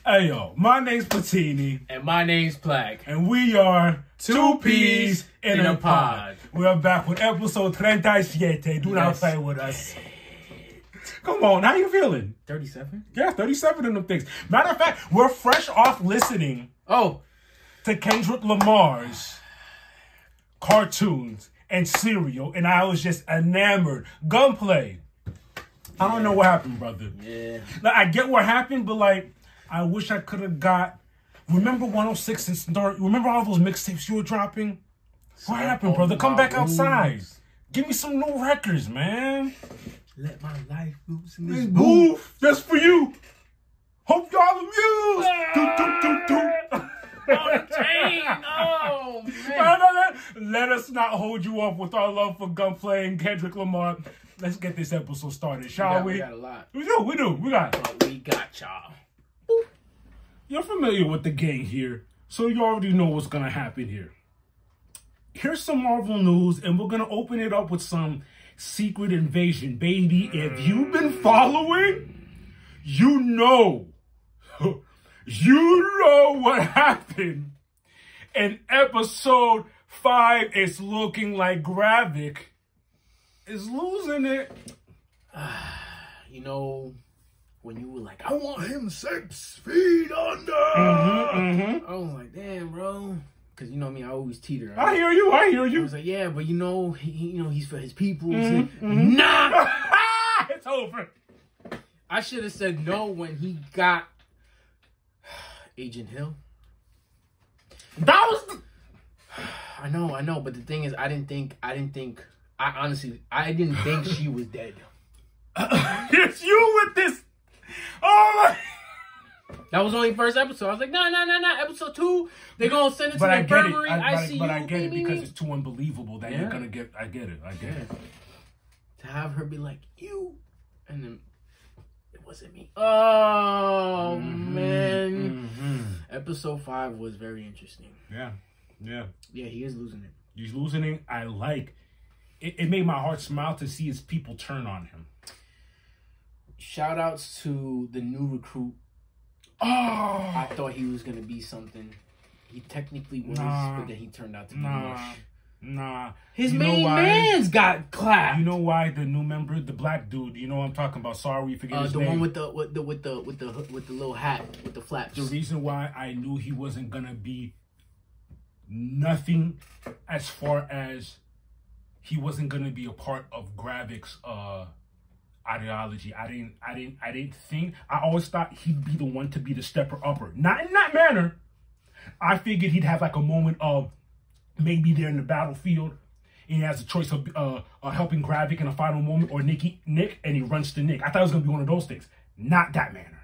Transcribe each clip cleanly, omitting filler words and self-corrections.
Hey yo, my name's Platini. And my name's Plaque. And we are Two Peas in a Pod. We are back with episode 37. Do not play with us. Come on, how you feeling? 37? Yeah, 37 of them things. Matter of fact, we're fresh off listening to Kendrick Lamar's cartoons and cereal, and I was just enamored. Gunplay. I don't know what happened, brother. Yeah. Like, I get what happened, but like, I wish I could have got. Remember 106 and Start? Remember all those mixtapes you were dropping? What happened, brother? Come back outside. Give me some new records, man. Let my life loose in this booth. Just for you. Hope y'all amused. Oh, man. Let us not hold you up with our love for Gunplay and Kendrick Lamar. Let's get this episode started, shall we? We got a lot. We do. We got y'all. You're familiar with the gang here, so you already know what's going to happen here. Here's some Marvel news, and we're going to open it up with some Secret Invasion, baby. If you've been following, you know. You know what happened. In episode 5, it's looking like Gravik is losing it. You know, when you were like, I want him 6 feet under. I was like, damn, bro. Because you know me, I always teeter. I hear you. I was like, yeah, but you know, he's for his people. Nah. It's over. I should have said no when he got Agent Hill. That was the... I know, but the thing is, I didn't think she was dead. It's you with this. Oh my. That was only first episode. I was like, no. Episode 2, they're going to send it to the infirmary. I get it because it's too unbelievable that you're going to get. I get it. To have her be like, you. And then it wasn't me. Oh, man. Episode 5 was very interesting. Yeah, he is losing it. He's losing it. I like it. It made my heart smile to see his people turn on him. Shout outs to the new recruit. Oh, I thought he was going to be something. He technically was, but then he turned out to be mush. Nah. His main man's got clapped. You know why? The new member, the black dude. You know what I'm talking about. Sorry, we forget his name. The one with the little hat with the flaps. The reason why I knew he wasn't gonna be nothing, as far as he wasn't gonna be a part of Gravik's ideology. I didn't think. I always thought he'd be the one to be the stepper upper. Not in that manner. I figured he'd have like a moment of maybe they're in the battlefield and he has a choice of helping Gravik in a final moment or Nick, and he runs to Nick. I thought it was gonna be one of those things. Not that manner.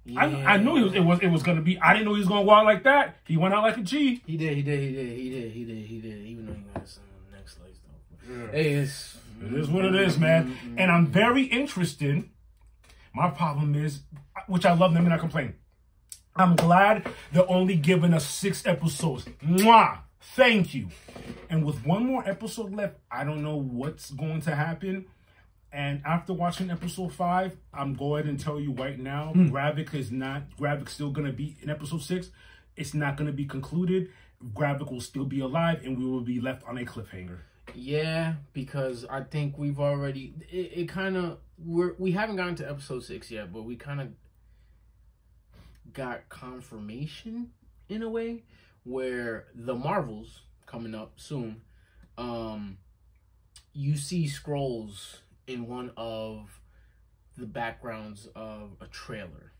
Yeah. I knew it was gonna be. I didn't know he was gonna go out like that. He went out like a G. He did. Even though he got some next legs though. Yeah. Hey, it is what it is, man. And I'm very interested. My problem is, which I love them and I complain. I'm glad they're only giving us 6 episodes. Mwah! Thank you. And with one more episode left, I don't know what's going to happen. And after watching episode 5, I'm going and tell you right now, Gravik's still going to be in episode 6. It's not going to be concluded. Gravik will still be alive and we will be left on a cliffhanger. Yeah, because I think we've already, we haven't gotten to episode 6 yet, but we kind of got confirmation in a way where the Marvels coming up soon, you see scrolls in one of the backgrounds of a trailer.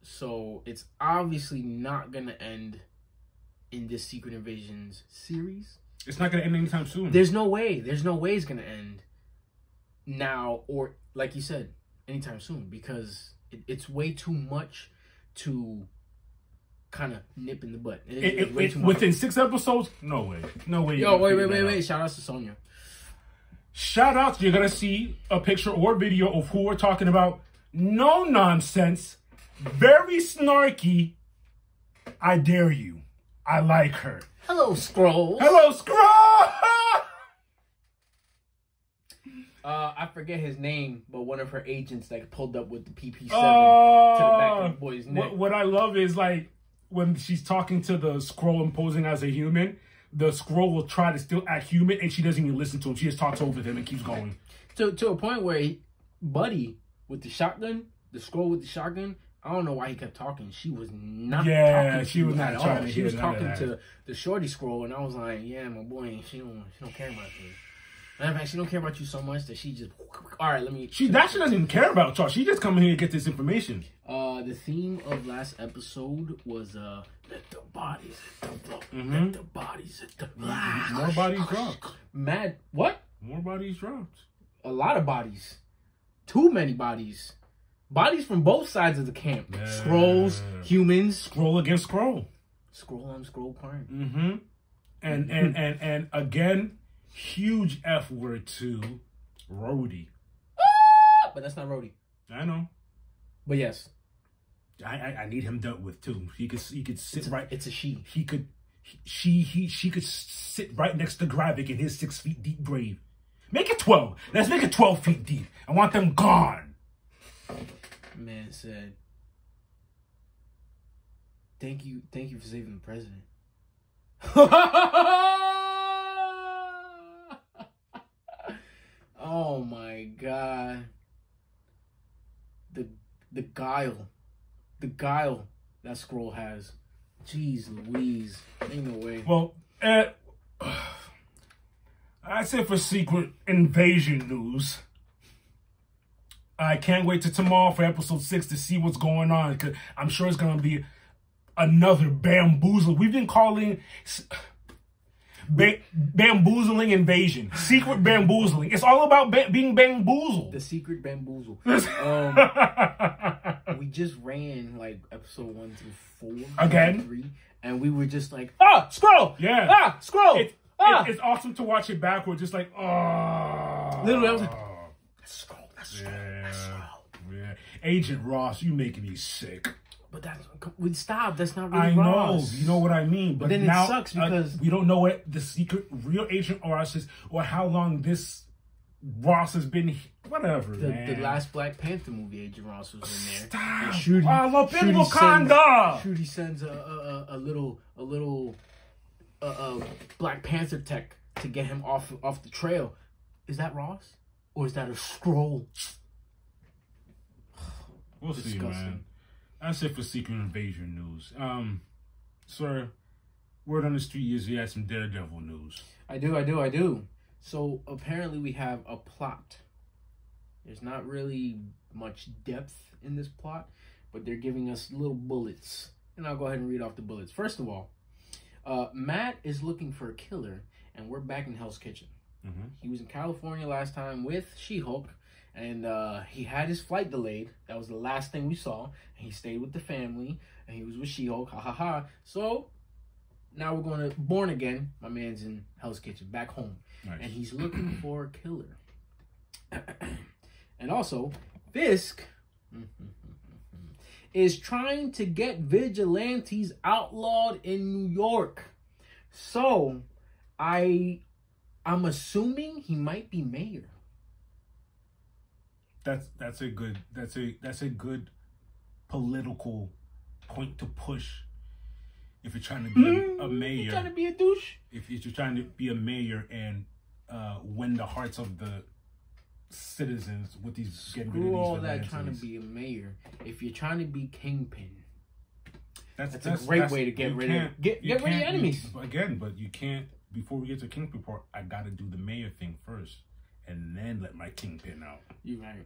So it's obviously not going to end in this Secret Invasions series. It's not going to end anytime soon. There's no way it's going to end now or, like you said, anytime soon, because it's way too much to kind of nip in the butt. Within 6 episodes? No way. Yo, wait. Shout out to Sonya. Shout out. You're going to see a picture or video of who we're talking about. No nonsense. Very snarky. I dare you. I like her. Hello, Scrolls. Hello, Scrolls. I forget his name, but one of her agents like pulled up with the PP7 to the back of the boy's neck. What I love is like when she's talking to the scroll and posing as a human, the scroll will try to still act human, and she doesn't even listen to him. She just talks over him and keeps going. To a point where Buddy with the shotgun, the scroll with the shotgun, I don't know why he kept talking. She was not talking to she was not trying to She was hear talking to the shorty scroll, and I was like, yeah, my boy, she don't care about you. Matter of fact, she don't care about you so much that she just, all right, let me. She doesn't even care about y'all. She just coming here to get this information. The theme of last episode was let the bodies hit the floor. Let the bodies hit the floor. More bodies dropped. Mad what? More bodies dropped. A lot of bodies. Too many bodies. Bodies from both sides of the camp. Yeah. Scrolls, humans. Scroll against scroll. Scroll on scroll crime. And again, huge F word to Rhodey. But that's not Rhodey. I know. But yes. I need him dealt with too. He could sit right. It's a she. She could sit right next to Gravik in his 6 feet deep grave. Make it 12. Let's make it 12 feet deep. I want them gone. Man said, thank you for saving the president. Oh my God. The guile that scroll has. Jeez Louise. Ain't no way. Well, I say for Secret Invasion news, I can't wait till tomorrow for episode 6 to see what's going on, because I'm sure it's going to be another bamboozling. We've been calling bamboozling invasion. Secret bamboozling. It's all about being bamboozled. The secret bamboozle. We just ran like episode 1 through 4. Again? 3, and we were just like, scroll! Yeah. Scroll! It's awesome to watch it backwards. Just like, Literally, I was like, let's scroll. Yeah. Agent Ross, you making me sick. But stop. That's not really I Ross. know. You know what I mean. But then now, it sucks because we don't know what the secret real Agent Ross is, or how long this Ross has been. Whatever, man. The last Black Panther movie, Agent Ross was in there. Stop. Shooty sends a little Black Panther tech to get him off the trail. Is that Ross? Or is that a scroll? We'll see, man. That's it for Secret Invasion news. Sir, word on the street is you had some Daredevil news. I do. So apparently we have a plot. There's not really much depth in this plot, but they're giving us little bullets. And I'll go ahead and read off the bullets. First of all, Matt is looking for a killer, and we're back in Hell's Kitchen. He was in California last time with She-Hulk, and he had his flight delayed. That was the last thing we saw. And he stayed with the family, and he was with She-Hulk. Ha ha ha. So now we're going to Born Again. My man's in Hell's Kitchen, back home. Nice. And he's looking for a killer. And also, Fisk is trying to get vigilantes outlawed in New York. So I'm assuming he might be mayor. That's a good political point to push. If you're trying to be a mayor, you're trying to be a douche. If you're trying to be a mayor and win the hearts of the citizens with these getting rid of these all that trying to be a mayor. If you're trying to be kingpin, that's a great way to get rid of your enemies. But you can't. Before we get to kingpin part, I gotta do the mayor thing first, and then let my kingpin out. You're right.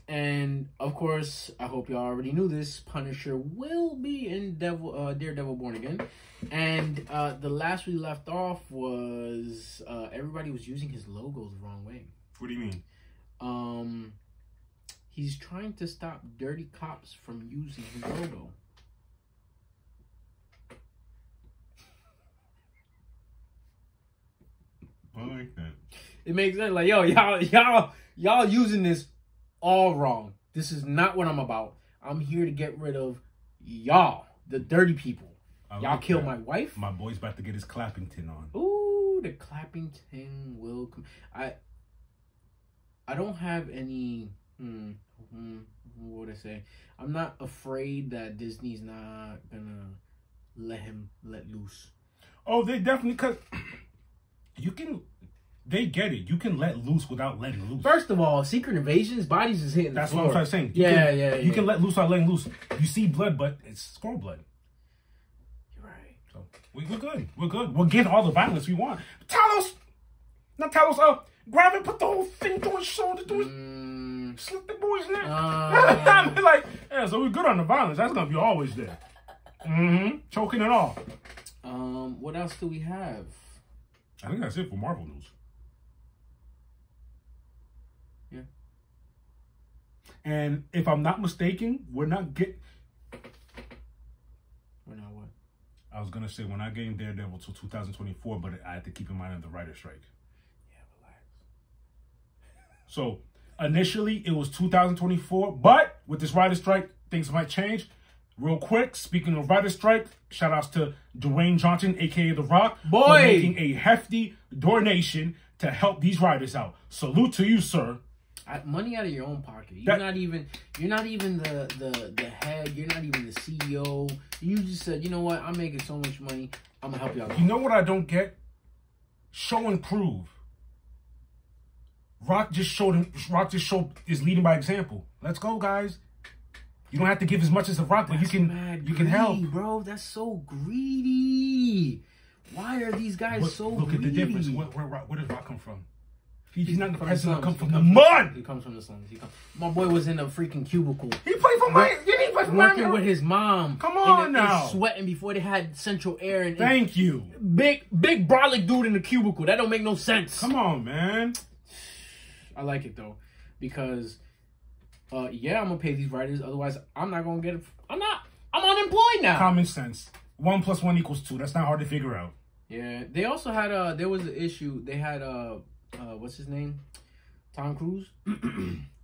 And of course, I hope y'all already knew this. Punisher will be in Daredevil Born Again. And the last we left off was everybody was using his logo the wrong way. What do you mean? He's trying to stop dirty cops from using his logo. I like that. It makes sense. Like, yo, y'all using this all wrong. This is not what I'm about. I'm here to get rid of y'all, the dirty people. Y'all killed my wife. My boy's about to get his Clappington on. Ooh, the Clappington will come. I don't have any. What would I say? I'm not afraid that Disney's not gonna let him let loose. Oh, they definitely, because you can. They get it. You can let loose without letting loose. First of all, Secret Invasions, bodies is hitting the floor. That's what I'm saying. You can let loose without letting loose. You see blood, but it's squirrel blood. You're right. So we're good. We're good. We'll get all the violence we want. Talos, grab it, put the whole thing through his shoulder, slit the boy's neck. I mean, like, yeah, so we're good on the violence. That's gonna be always there. Choking it off. What else do we have? I think that's it for Marvel news. Yeah. And if I'm not mistaken, we're not what? I was gonna say we're not getting Daredevil till 2024, but I have to keep in mind of the writer's strike. Yeah, relax. So initially it was 2024, but with this writer's strike, things might change. Real quick, speaking of writer's strike, shout outs to Dwayne Johnson, aka The Rock, for making a hefty donation to help these writers out. Salute to you, sir. Money out of your own pocket. You're not even the head. You're not even the CEO. You just said, you know what? I'm making so much money. I'm gonna help you out. You know what I don't get? Show and prove. Rock just showed is leading by example. Let's go, guys. You don't have to give as much as The Rock, but you can help, bro. That's so greedy. Why are these guys so greedy? Look at the difference. Where does Rock come from? He's not the president. Come from the mud. He comes from the slums. My boy was in a freaking cubicle. He played for Miami. He played for Miami. Working with his mom. Come on now. Sweating before they had central air. And thank you. Big brolic dude in the cubicle. That don't make no sense. Come on, man. I like it though, because yeah, I'm gonna pay these writers. Otherwise, I'm not gonna get it. I'm unemployed now. Common sense. 1 + 1 = 2. That's not hard to figure out. Yeah. They also had there was an issue. They had what's his name? Tom Cruise.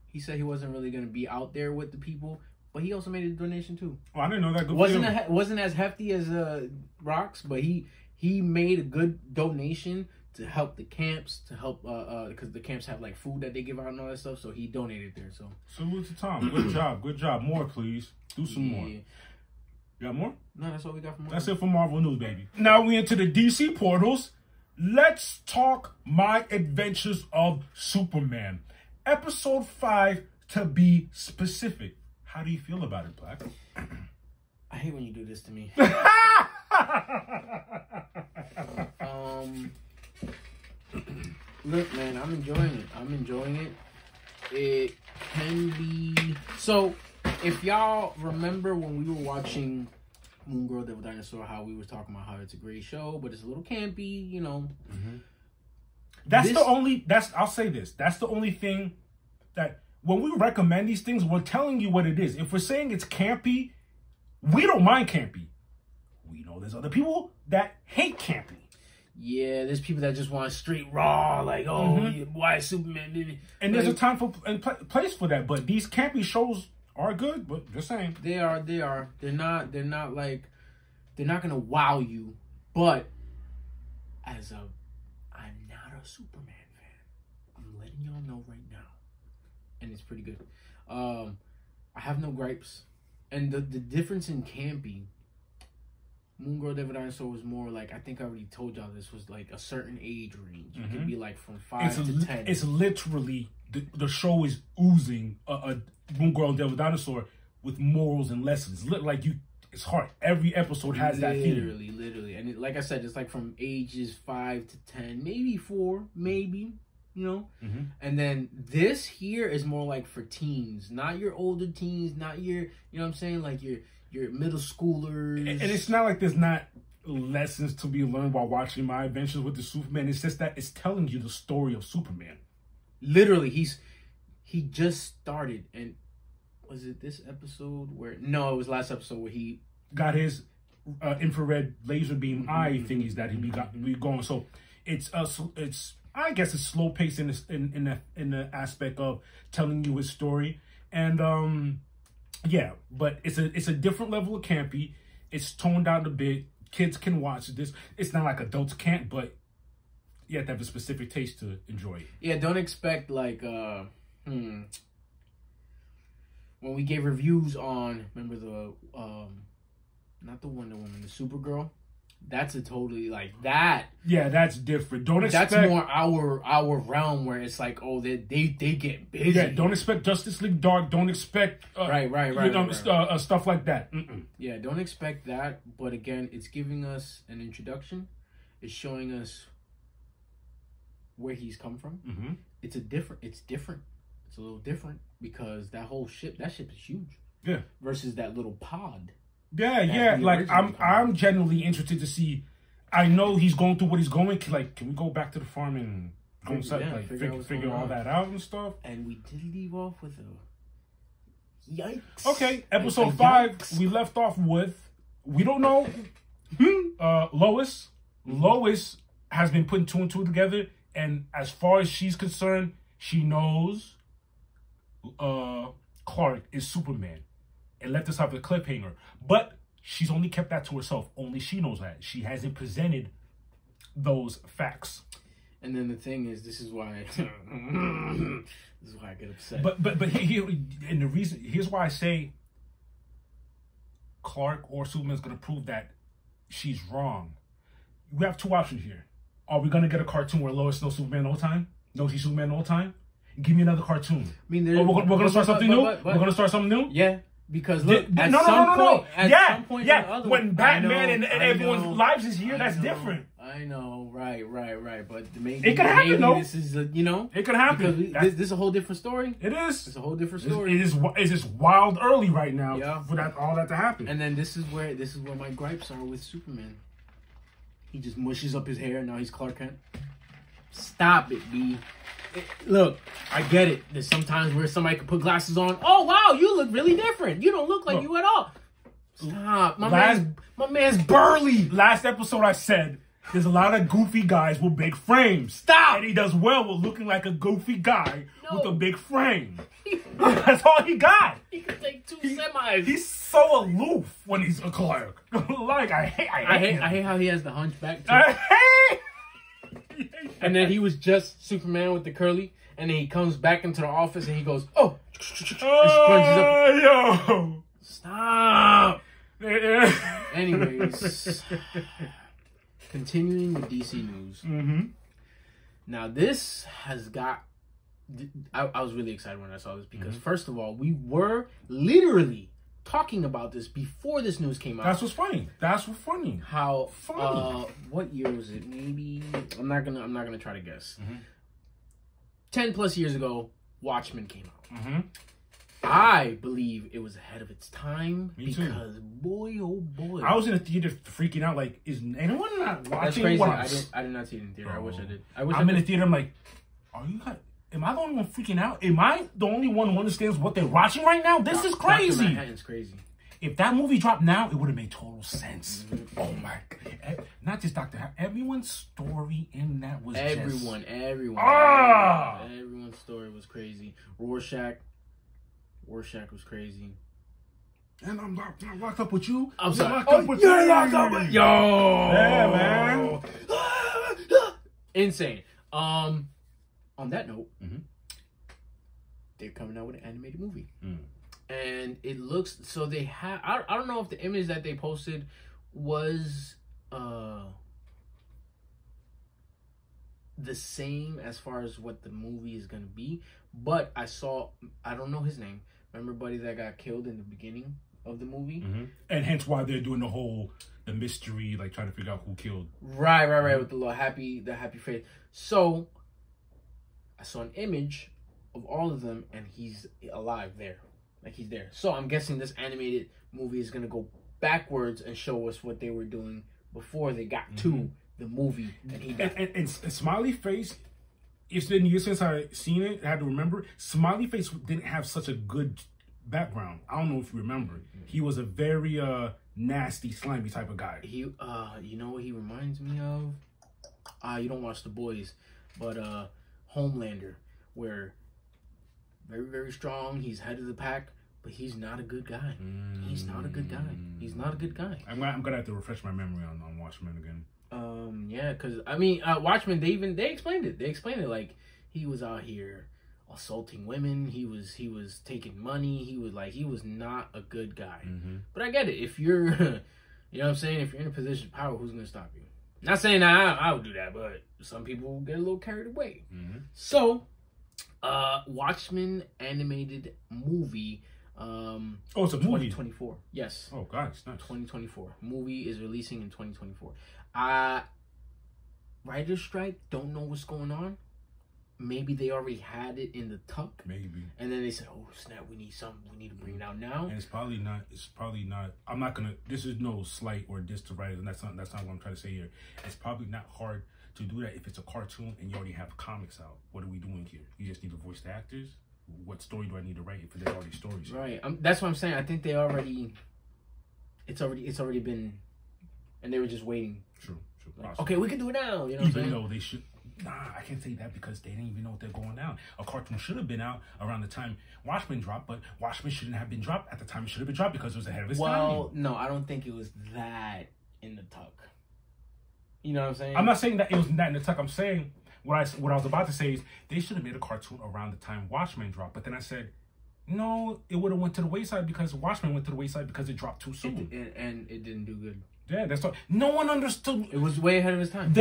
He said he wasn't really gonna be out there with the people, but he also made a donation too. Oh, I didn't know that. Wasn't as hefty as Rock's, but he made a good donation to help the camps, to help because the camps have like food that they give out and all that stuff. So he donated there. So salute to Tom. Good job. More, please. Do some more. You got more? No, that's all we got from Marvel. That's it for Marvel news, baby. Now we into the DC portals. Let's talk My Adventures of Superman. Episode 5, to be specific. How do you feel about it, Black? I hate when you do this to me. Look, man, I'm enjoying it. It can be... So, if y'all remember when we were watching Moon Girl, Devil Dinosaur, how we were talking about how it's a great show, but it's a little campy, you know. I'll say this. That's the only thing that when we recommend these things, we're telling you what it is. If we're saying it's campy, we don't mind campy. We know there's other people that hate campy. Yeah, there's people that just want straight raw, like, why is Superman did it? And there's a time and place for that. But these campy shows are good, but just saying. They are. They're not gonna wow you. But I'm not a Superman fan. I'm letting y'all know right now. And it's pretty good. I have no gripes. And the difference in campy, Moon Girl, Devil Dinosaur was more like, I think I already told y'all this was like a certain age range. It could be like from 5 to 10. It's literally, the show is oozing a Moon Girl, Devil Dinosaur with morals and lessons. It's hard. Every episode has that feeling. Literally. And like I said, it's like from ages 5 to 10, maybe 4, maybe, you know? And then this here is more like for teens, not your older teens, not your, you know what I'm saying? Like your middle schoolers. And it's not like there's not lessons to be learned while watching My Adventures with the Superman. It's just that it's telling you the story of Superman. Literally, he just started, and was it this episode where? No, it was last episode where he got his infrared laser beam eye thingies that we going. So it's I guess it's slow paced in the aspect of telling you his story, and yeah, but it's a different level of campy. It's toned down a bit. Kids can watch this. It's not like adults can't, but You have to have a specific taste to enjoy it. Yeah, don't expect like when we gave reviews on, remember the not the Wonder Woman, the Supergirl. That's a totally like that. Yeah, that's different. Don't expect. That's more our realm where it's like, oh, they get busy. Yeah, don't expect Justice League Dark. Don't expect right. Stuff like that. Yeah, don't expect that. But again, it's giving us an introduction. It's showing us where he's come from. Mm-hmm. It's different. It's a little different because that ship is huge. Yeah. Versus that little pod. Yeah. Like I'm genuinely interested to see. I know he's going through what he's going. Like, can we go back to the farm and figure all that out and stuff? And we did leave off with a yikes. Okay, episode 5. We left off with, we don't know. Lois. Lois has been putting 2 and 2 together, and as far as she's concerned, she knows Clark is Superman. It left us off with a cliffhanger. But she's only kept that to herself. Only she knows that. She hasn't presented those facts. And then the thing is, this is why I get upset. But here, and the reason, here's why I say Clark or Superman's going to prove that she's wrong. We have 2 options here. Are we going to get a cartoon where Lois knows Superman all the time? Knows he's Superman all the time? Give me another cartoon. I mean, we're going to start something new? We're going to start something new? Yeah. Because look, at some point, when Batman and everyone's lives is here, that's different. I know, right. But maybe it could happen, though. This is it could happen. This is a whole different story. It is. It's a whole different story. It's just wild early right now for all that to happen. And then this is where my gripes are with Superman. He just mushes up his hair and now he's Clark Kent. Stop it, B. Look, I get it. There's sometimes where somebody can put glasses on. Oh, wow, you look really different. You don't look like you at all. Stop. My man's burly. Last episode I said, there's a lot of goofy guys with big frames. Stop. And he does well with looking like a goofy guy with a big frame. That's all he got. He could take 2 semis. He's so aloof when he's a Clark. Like, I hate how he has the hunchback, too. I hate And then he was just Superman with the curly, and then he comes back into the office and he goes, "Oh, yo, stop." Anyways, continuing with DC news. Mm-hmm. Now this has got. I was really excited when I saw this because first of all, we were literally talking about this before this news came out. That's what's funny. How funny? What year was it? Maybe I'm not gonna try to guess. 10 plus years ago, Watchmen came out. I believe it was ahead of its time. Me too. Because boy, oh boy, I was in the theater freaking out. Like, is anyone not watching? That's crazy. I did not see it in theater. I wish I did. I'm in the theater. I'm like, am I the only one freaking out? Am I the only one who understands what they're watching right now? This is crazy. Dr. Manhattan's crazy. If that movie dropped now, it would have made total sense. Oh my God. Not just Dr. Everyone's story in that was everyone. Ah! Everyone's story was crazy. Rorschach was crazy. And I'm locked up with you. I'm sorry. Locked up with you. Yo. Yeah, man. Insane. On that note, they're coming out with an animated movie. And it looks, so they have, I don't know if the image that they posted was the same as far as what the movie is going to be. But I don't know his name. Remember buddy that got killed in the beginning of the movie? And hence why they're doing the mystery, like trying to figure out who killed. Right, with the little happy face. So I saw an image of all of them and he's alive there. Like he's there. So I'm guessing this animated movie is going to go backwards and show us what they were doing before they got to the movie. And he got and Smiley Face, it's been years since I seen it. I had to remember. Smiley Face didn't have such a good background. I don't know if you remember. He was a very nasty, slimy type of guy. He, you know what he reminds me of? You don't watch The Boys, but Homelander, where very, very strong. He's head of the pack, but he's not a good guy. He's not a good guy. He's not a good guy. I'm gonna have to refresh my memory on Watchmen again. Yeah, because I mean, Watchmen. They explained it. They explained it like he was out here assaulting women. He was taking money. He was not a good guy. But I get it. If you're, you know what I'm saying. If you're in a position of power, who's gonna stop you? Not saying that I would do that, but some people get a little carried away. So, Watchmen animated movie. Oh, it's a movie. 2024. Yes. Oh, gosh, nice. 2024. Movie is releasing in 2024. Writer's strike. Don't know what's going on. Maybe they already had it in the tuck. Maybe. And then they said, "Oh snap, we need something. We need to bring it out now." And it's probably not. I'm not gonna. This is no slight or diss to writers, and that's not what I'm trying to say here. It's probably not hard to do that if it's a cartoon and you already have comics out. What are we doing here? You just need to voice the actors. What story do I need to write if there's already stories? Right. That's what I'm saying. I think they already. It's already been, and they were just waiting. True. Like, okay, we can do it now. You know, even though they should. Nah, I can't say that because they didn't even know what they're going down. A cartoon should have been out around the time Watchmen dropped, but Watchmen shouldn't have been dropped at the time it should have been dropped because it was ahead of its time. Well, no, I don't think it was that in the tuck. You know what I'm saying? I'm not saying that it was that in the tuck. I'm saying what I was about to say is they should have made a cartoon around the time Watchmen dropped. But then I said, no, it would have went to the wayside because Watchmen went to the wayside because it dropped too soon. And it didn't do good. Yeah, that's what. No one understood. It was way ahead of its time.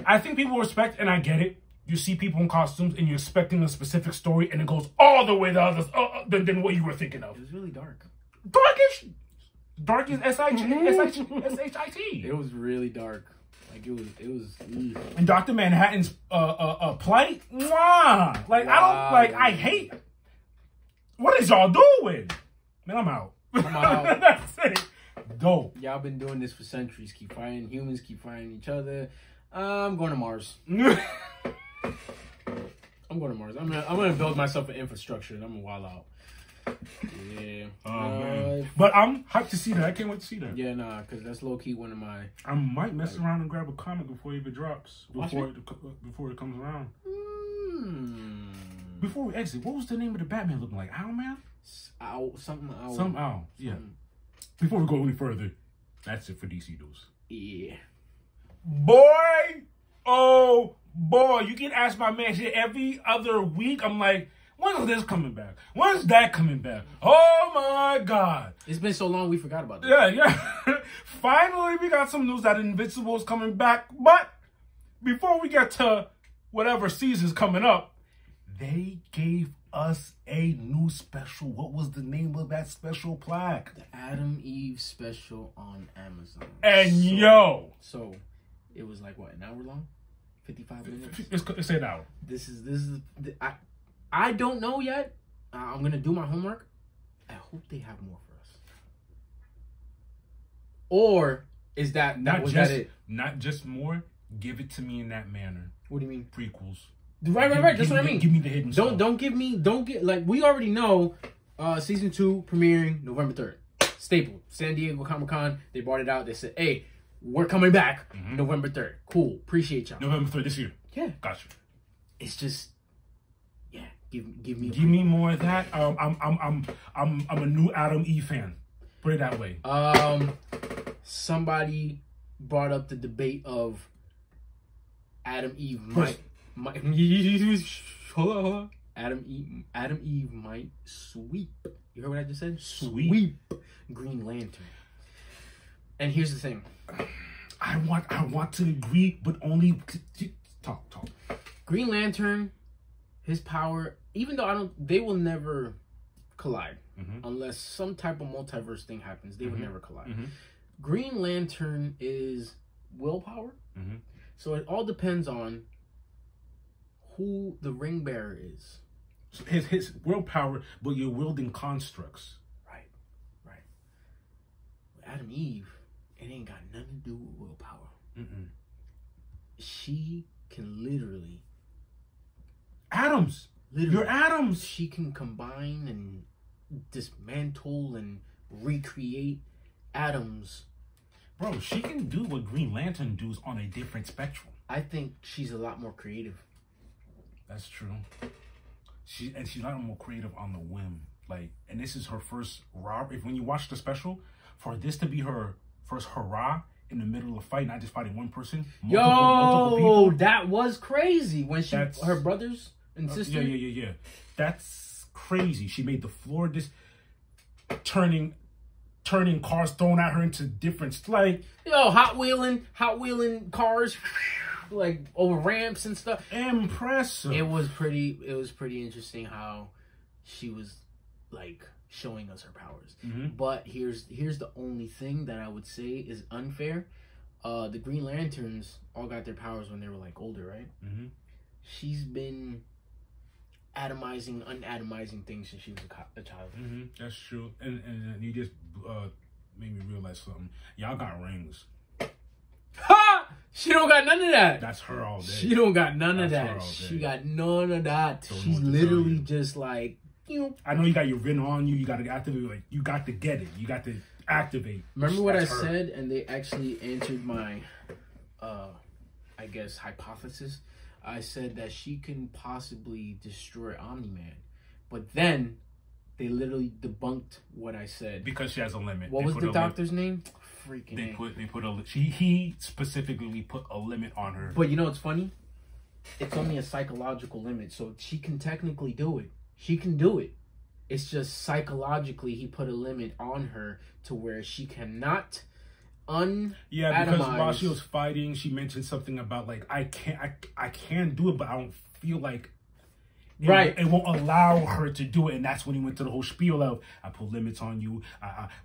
I think people respect, and I get it. You see people in costumes, and you're expecting a specific story, and it goes all the way the other than what you were thinking of. It was really dark. Darkish, S-H-I-T. It was really dark. Like it was. And Dr. Manhattan's plight. Mwah! Like wow. I hate. What is y'all doing? Man, I'm out. That's it. Dope. Y'all been doing this for centuries. Keep fighting humans. Keep fighting each other. I'm going to Mars. I'm going to Mars. I'm gonna build myself an infrastructure and I'm gonna wall out. Yeah. Man. But I'm hyped to see that. I can't wait to see that. Yeah, nah, because that's low key one of my. I might mess around and grab a comic before it even drops. Before it comes around. Before we exit, what was the name of the Batman looking like? Owlman? Something Owl. Some Owl. Yeah. Before we go any further, that's it for DC News. Yeah. Boy, oh boy, you can ask my man shit every other week. I'm like, when's this coming back? When's that coming back? Oh my God. It's been so long we forgot about that. Yeah. Finally, we got some news that Invincible is coming back. But before we get to whatever season's coming up, they gave us a new special. What was the name of that special plaque? The Adam Eve special on Amazon. And so it was like what, an hour long? 55 minutes? It's an hour. This is I don't know yet. I'm gonna do my homework. I hope they have more for us. Or is that not was just that it? Not just more. Give it to me in that manner. What do you mean? Prequels. Right. That's what I mean. Give me the hidden stuff. Don't get like we already know. Season 2 premiering November 3rd. Staple. San Diego Comic-Con. They brought it out. They said, "Hey, we're coming back November 3rd." Cool. Appreciate y'all. November 3rd this year. Yeah. Gotcha. It's just, yeah. Give me more of that. I'm a new Adam E fan. Put it that way. Somebody brought up the debate of Adam Eve Adam Eve might sweep. You heard what I just said? Sweep Green Lantern. And here's the thing. I want to agree, but only talk. Green Lantern, his power, even though they will never collide unless some type of multiverse thing happens. They would never collide. Green Lantern is willpower. So it all depends on who the ring bearer is. So his willpower, but you're wielding constructs. Right. With Adam Eve, it ain't got nothing to do with willpower. She can literally. Atoms. You're atoms. She can combine and dismantle and recreate atoms. Bro, she can do what Green Lantern does on a different spectrum. I think she's a lot more creative. That's true. She's a lot more creative on the whim. And this is her first when you watch the special, for this to be her first hurrah in the middle of a fight, not just fighting one person. Multiple people. That was crazy when her brothers and sister. Yeah. That's crazy. She made the floor turning cars thrown at her into different Hot wheeling cars like over ramps and stuff. Impressive. It was pretty interesting how she was like showing us her powers. But here's the only thing that I would say is unfair. The Green Lanterns all got their powers when they were like older, right? She's been unatomizing things since she was a child. That's true. And you just made me realize something. Y'all got rings. Ha! She don't got none of that. That's her all day. She don't got none of that. She got none of that. She's literally just like, I know you got your Rin on you. You got to activate. Like, you got to get it. You got to activate. Remember what I said? And they actually answered my, I guess, hypothesis. I said that she can possibly destroy Omni-Man. But then they literally debunked what I said. Because she has a limit. What was the doctor's name? He specifically put a limit on her. But you know what's funny? It's only a psychological limit. So she can technically do it. She can do it. It's just psychologically he put a limit on her to where she cannot because while she was fighting, she mentioned something about like I can't do it, but I don't feel like it won't allow her to do it. And that's when he went to the whole spiel of I put limits on you.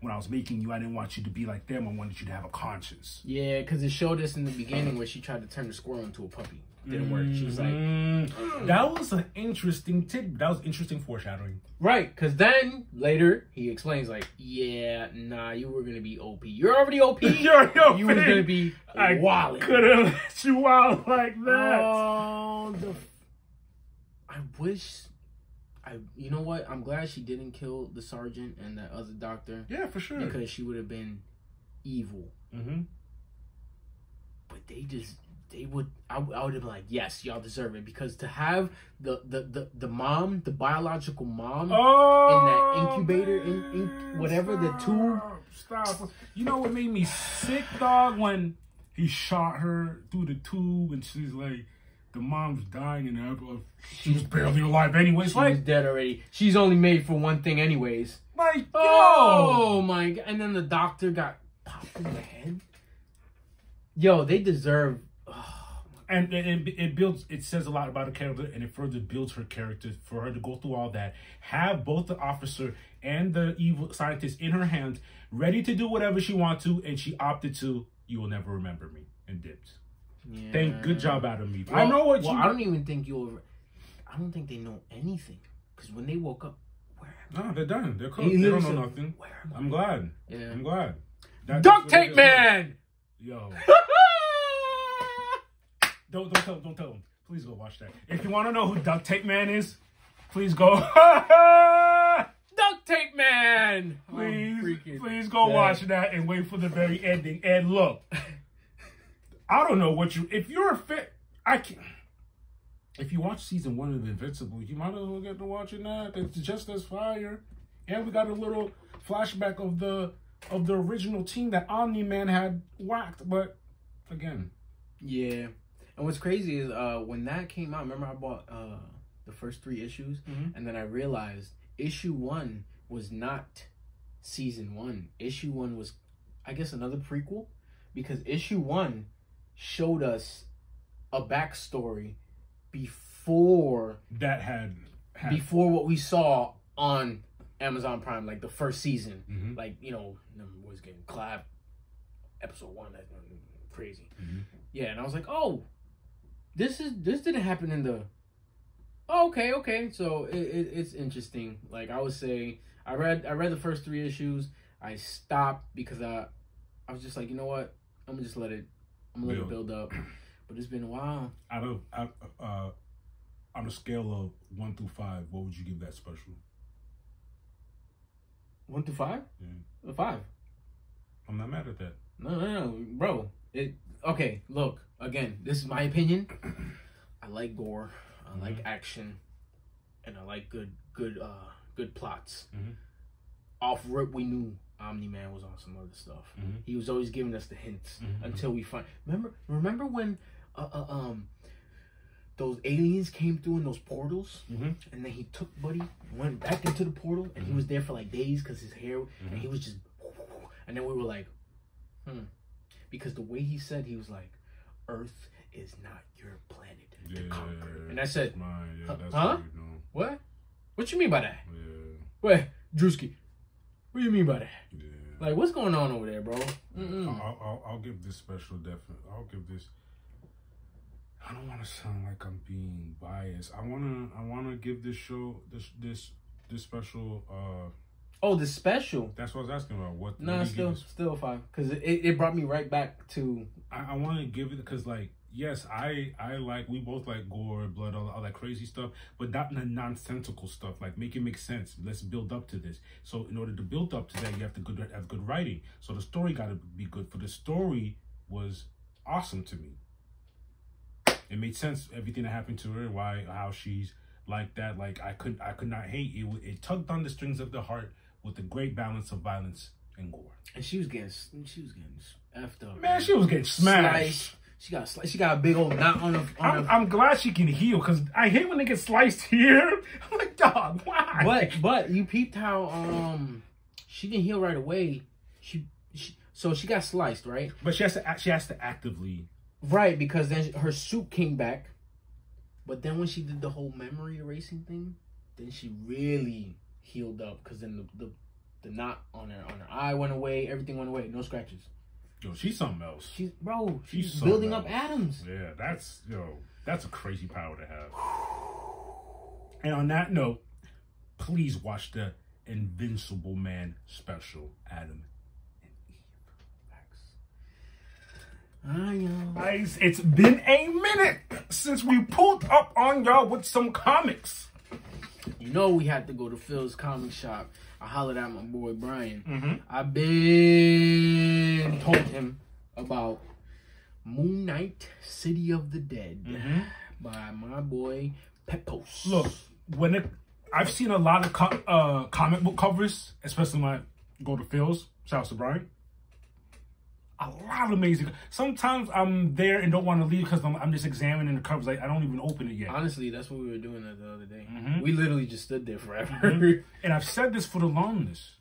When I was making you, I didn't want you to be like them. I wanted you to have a conscience. Yeah, because it showed us in the beginning where she tried to turn the squirrel into a puppy. Didn't work. She was like, that was an interesting tidbit. That was interesting foreshadowing. Right, because then later he explains like, yeah, nah, you were gonna be OP. You're already OP. You were gonna be wild. I couldn't let you out like that. I wish. You know what? I'm glad she didn't kill the sergeant and that other doctor. Yeah, for sure. Because she would have been evil. But I would have been like, yes, y'all deserve it, because to have the mom, the biological mom, in that incubator, whatever the tube. Stop. You know what made me sick, dog? When he shot her through the tube and she's like, the mom's dying and she's barely alive anyways. She was dead already. She's only made for one thing anyways. Like, oh my God. And then the doctor got popped in the head. Yo, they deserve. And it says a lot about her character, and it further builds her character for her to go through all that, have both the officer and the evil scientist in her hands, ready to do whatever she wants to, and she opted to, you will never remember me, and dipped. Yeah. Good job out of me. Well, I know what you... I don't even think I don't think they know anything, because when they woke up, where am I? No, they're done. They're cooked. They don't know nothing. Where am I? I'm glad. Yeah. I'm glad. Duct Tape Man! Yo. Don't tell them. Please go watch that. If you want to know who Duct Tape Man is, please go. Duct Tape Man! Please go watch that and wait for the very ending. And look, I don't know if you're a fan, if you watch season 1 of Invincible, you might as well get to watching that. It's just as fire. And we got a little flashback of the original team that Omni-Man had whacked, but again. Yeah. And what's crazy is when that came out, remember I bought the first 3 issues, and then I realized issue 1 was not season 1. Issue 1 was, I guess, another prequel, because issue 1 showed us a backstory before before what we saw on Amazon Prime, like the first season, like, you know, was getting clapped. Episode 1, that's crazy. Yeah, and I was like, oh. This didn't happen in the. Oh, okay. So it's interesting. Like I was saying, I read the first 3 issues. I stopped because I was just like, you know what? I'm gonna just let it build up. But it's been a while. On a scale of 1 through 5, what would you give that special? 1 through 5? Yeah. 5. I'm not mad at that. No, bro. Okay, look, again, this is my opinion. I like gore, I like action, and I like good plots. Off rip, we knew Omni-Man was on some other stuff. He was always giving us the hints until we find. Remember when those aliens came through in those portals, and then he took Buddy, went back into the portal, and he was there for like days because his hair, and he was just, and then we were like, because the way he said, he was like, Earth is not your planet to conquer, and I said, huh? What? What you mean by that? Wait, Drewski, what do you mean by that? Like, what's going on over there, bro? I'll give this special I'll give this. I don't want to sound like I'm being biased. I wanna give this show this special. Oh, the special. That's what I was asking about. What? No, still fine, because it brought me right back to. I want to give it because, like, yes, I like, we both like gore, blood, all that crazy stuff, but not the nonsensical stuff. Like, make it make sense. Let's build up to this. So in order to build up to that, you have to have good writing. So the story got to be good. For the story was awesome to me. It made sense, everything that happened to her, how she's like that. Like, I could not hate it. It tugged on the strings of the heart with a great balance of violence and gore. And she was getting effed up. Man, she was getting smashed. She got a big old knot on her. I'm glad she can heal, because I hate when they get sliced here. I'm like, dog, why? But you peeped how she didn't heal right away. So she got sliced, right? But she has to actively. Right, because then her suit came back, but then when she did the whole memory erasing thing, then she really healed up, because then the knot on her eye went away, everything went away, no scratches. Yo, she's something else. She's building up atoms. Yeah, that's a crazy power to have. And on that note, please watch the Invincible Man special, Adam. Guys, it's been a minute since we pulled up on y'all with some comics. You know we had to go to Phil's comic shop. I hollered at my boy Brian. I've been told him about Moon Knight, City of the Dead by my boy Pepos. Look, I've seen a lot of comic book covers, especially when I go to Phil's. Shout out to Brian. A lot of amazing. Sometimes I'm there and don't want to leave because I'm just examining the covers. Like, I don't even open it yet. Honestly, that's what we were doing the other day. We literally just stood there forever. And I've said this for the longest.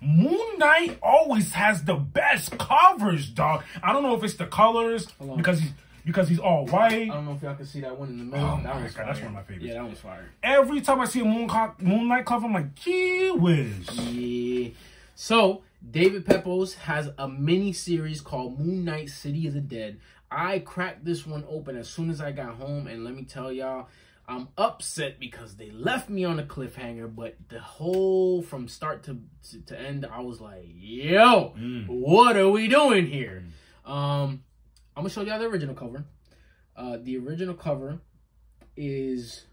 Moon Knight always has the best covers, dog. I don't know if it's the colors because he's all white. I don't know if y'all can see that one in the middle. Oh my God, that's one of my favorites. Yeah, that one's fire. Every time I see a Moon Knight cover, I'm like, gee whiz. Yeah. So David Pepos has a mini series called Moon Knight, City of the Dead. I cracked this one open as soon as I got home, and let me tell y'all, I'm upset because they left me on a cliffhanger, but the whole, from start to end, I was like, yo, what are we doing here? I'm going to show y'all the original cover. The original cover is,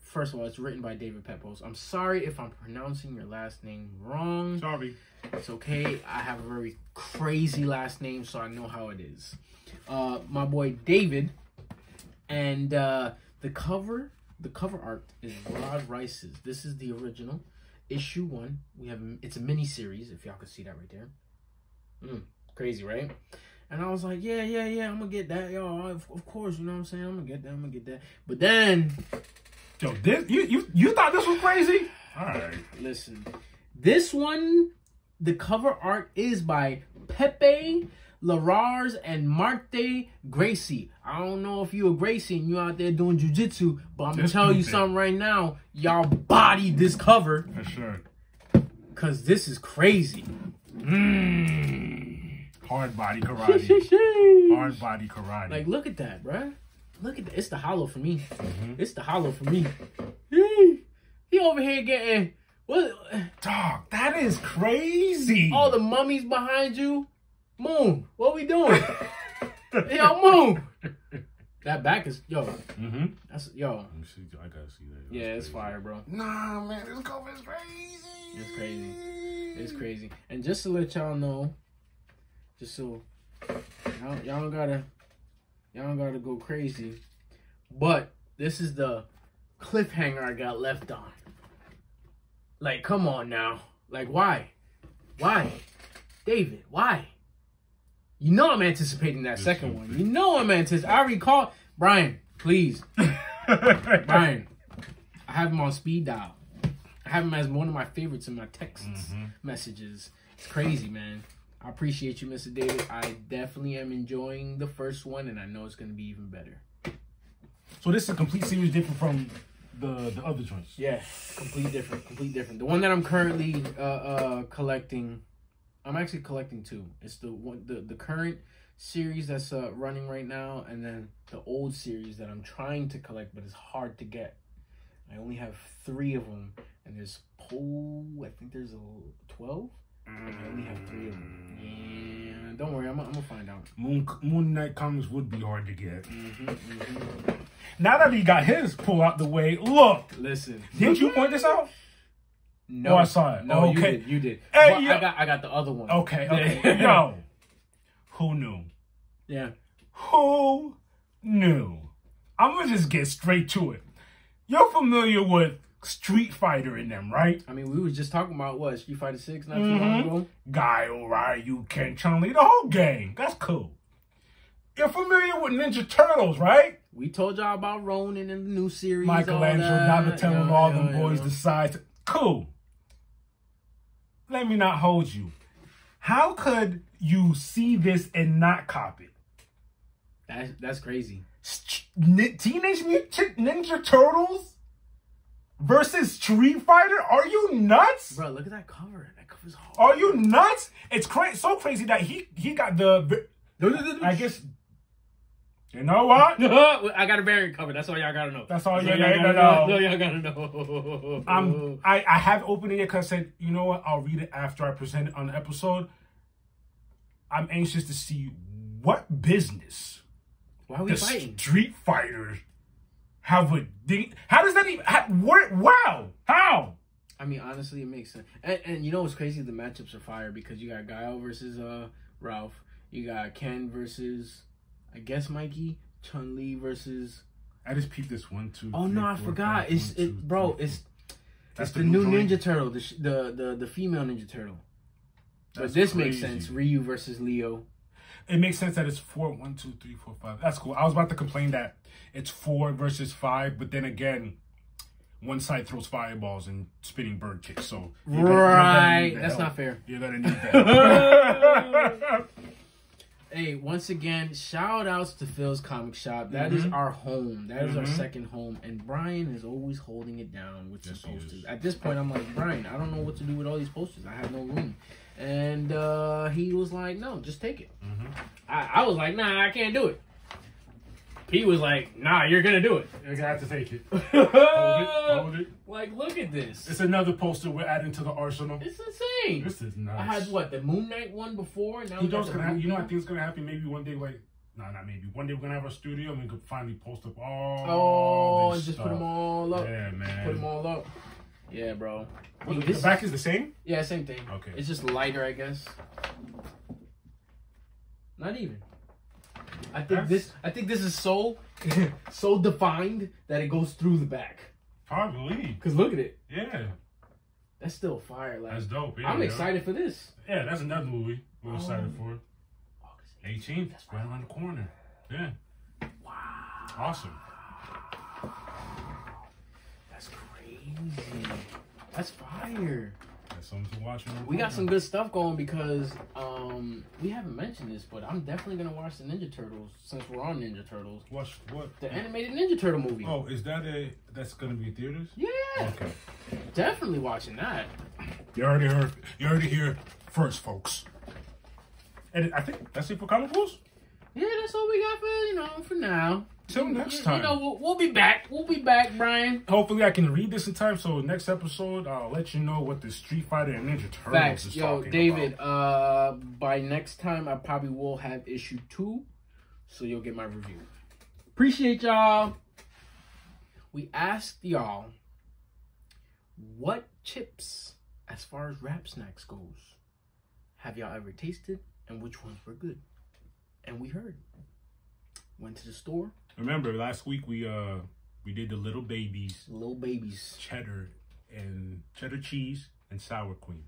first of all, it's written by David Pepos. I'm sorry if I'm pronouncing your last name wrong. Sorry. It's okay. I have a very crazy last name, so I know how it is. My boy David, and the cover art is Rod Rice's. This is the original, issue 1. It's a mini series, if y'all can see that right there. Crazy, right? And I was like, yeah, I'm gonna get that, yo. Of course, you know what I'm saying. I'm gonna get that. But then, yo, you thought this was crazy? All right, listen, this one. The cover art is by Pepe Larraz and Marte Gracie. I don't know if you a Gracie and you out there doing jiu-jitsu, but I'm going to tell you something right now. Y'all bodied this cover. For sure. Because this is crazy. Hard body karate. Hard body karate. Like, look at that, bruh. Look at that. It's the hollow for me. It's the hollow for me. He over here getting... What? Dog, that is crazy. All the mummies behind you. Moon, what we doing? Yo, Moon. That back is, yo. That's, yo. Let me see. I gotta see that. Yeah, it's fire, bro. Nah, man, this cover is crazy. It's crazy. It's crazy. And just to let y'all know, just so y'all gotta go crazy, but this is the cliffhanger I got left on. Like, come on now. Like, why? Why? David, why? You know I'm anticipating that second one. You know I'm anticipating. I already called. Brian, please. Brian, I have him on speed dial. I have him as one of my favorites in my text messages. It's crazy, man. I appreciate you, Mr. David. I definitely am enjoying the first one, and I know it's going to be even better. So this is a complete series different from the other joints? Yeah, complete different. The one that I'm currently collecting, I'm actually collecting two. It's the current series that's running right now, and then the old series that I'm trying to collect, but it's hard to get. I only have 3 of them, and there's I think there's 12. And I only have 3 of them. Yeah, don't worry, I'm gonna find out. Moon Knight comics would be hard to get. Now that he got his pull out the way, look. Listen, didn't you point this out? No, I saw it. No, okay. You did. Hey, well, I got the other one. Okay. Yo, who knew? Yeah. Who knew? I'm gonna just get straight to it. You're familiar with Street Fighter in them, right? I mean, we was just talking about what, Street Fighter 6 not too long ago? Guile, Ryu, Ken, Chun-Li, the whole gang. That's cool. You're familiar with Ninja Turtles, right? We told y'all about Ronin in the new series. Michelangelo, Donatello, all them boys decide to... Cool. Let me not hold you. How could you see this and not cop it? That's crazy. Teenage Mutant Ninja Turtles versus Street Fighter? Are you nuts? Bro, look at that cover. That cover's hard. Are you nuts? It's so crazy that he got the... I guess... You know what? I got a variant cover. That's all y'all gotta know. That's all y'all gotta know. No, y'all gotta know. I have opened it because I said, you know what? I'll read it after I present it on the episode. I'm anxious to see what business why are we fighting? Street Fighters have a ding. How does that even work? Wow. How? I mean, honestly, it makes sense. And you know what's crazy? The matchups are fire because you got Guile versus Ralph. You got Ken versus... I guess Mikey, Chun-Li versus... I just peeped this 1, 2, Oh 3, no, 4, I forgot. 5, It's 1, 2, bro. 3, It's the new Ninja Turtle, the female Ninja Turtle. But this makes sense. Ryu versus Leo. It makes sense that it's 4, 1, 2, 3, 4, 5. That's cool. I was about to complain that it's 4 versus 5, but then again, one side throws fireballs and spinning bird kicks. So right, that's not fair. You're gonna need that. Hey, once again, shout outs to Phil's Comic Shop. That is our home. That is our second home. And Brian is always holding it down with some posters. At this point, I'm like, Brian, I don't know what to do with all these posters. I have no room. And he was like, no, just take it. I was like, nah, I can't do it. He was like, nah, you're going to do it. You're going to have to take it. Hold it. Like, look at this. It's another poster we're adding to the arsenal. It's insane. This is nuts. I had, what, the Moon Knight one before? And now you know, I think it's going to happen maybe one day, like, no, not maybe. One day we're going to have our studio and we could finally post up all this just stuff. Put them all up. Yeah, man. Put them all up. Yeah, bro. The back is the same? Yeah, same thing. Okay. It's just lighter, I guess. Not even. I think this is so defined that it goes through the back. Probably. Cause look at it. Yeah. That's still fire. Like, that's dope. Yeah, I'm excited for this. Yeah, that's another movie we're excited for. August 18th. That's right around the corner. Yeah. Wow. Awesome. That's crazy. That's fire. That's something to watch. We got some good stuff going because we haven't mentioned this, but I'm definitely gonna watch the Ninja Turtles since we're on Ninja Turtles. Watch what? The animated Ninja Turtle movie. Oh, is that's gonna be in theaters? Yeah. Okay. Definitely watching that. You already heard first, folks. And I think that's it for comic books. Yeah, that's all we got for now. Till next time. You know, we'll be back. We'll be back, Brian. Hopefully, I can read this in time. So next episode, I'll let you know what the Street Fighter and Ninja Turtles is talking David. about. By next time, I probably will have issue 2, so you'll get my review. Appreciate y'all. We asked y'all what chips, as far as rap snacks goes, have y'all ever tasted, and which ones were good? And we heard. Went to the store. Remember last week we did the little babies cheddar cheddar cheese and sour cream.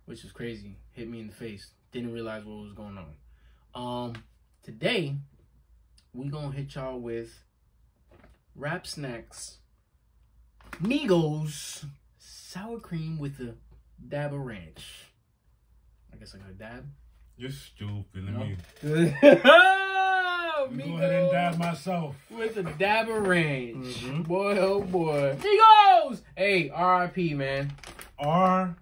which is crazy. Hit me in the face. Didn't realize what was going on. Today, we gonna hit y'all with Rap Snacks Migos sour cream with a dab of ranch. I guess I got a dab. You're stupid. Let me Go ahead and dab myself. With a dab of ranch. Boy, oh boy. Migos! Hey, R.I.P., man. R.I.P.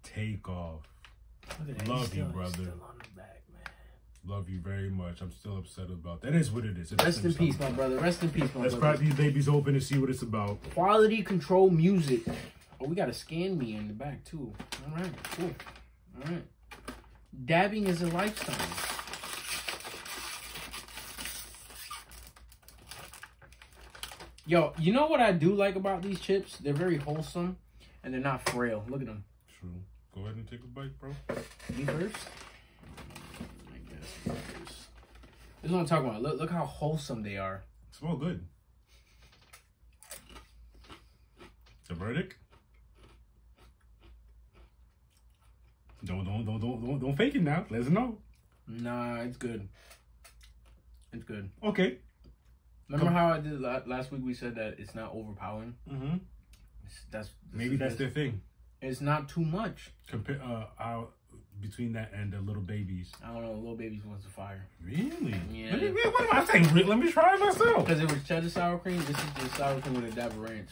Takeoff. Love you, brother. Still on the back, man. Love you very much. I'm still upset about that. It is what it is. Rest in peace, my brother. Rest in peace, my brother. Let's crack these babies open and see what it's about. Quality control music. Oh, we got a scan me in the back, too. All right, cool. All right. Dabbing is a lifestyle. Yo, you know what I do like about these chips? They're very wholesome, and they're not frail. Look at them. True. Go ahead and take a bite, bro. Me first? I guess me first. This is what I'm talking about. Look how wholesome they are. Smell good. The verdict? Don't fake it now. Let us know. Nah, it's good. It's good. Okay. Remember how I did last week? We said that it's not overpowering. Maybe that's their thing. It's not too much. Compare between that and the little babies. I don't know. Little babies wants to fire. Really? Yeah. What am I saying? Let me try it myself. Because it was cheddar sour cream. This is just sour cream with a dab of ranch.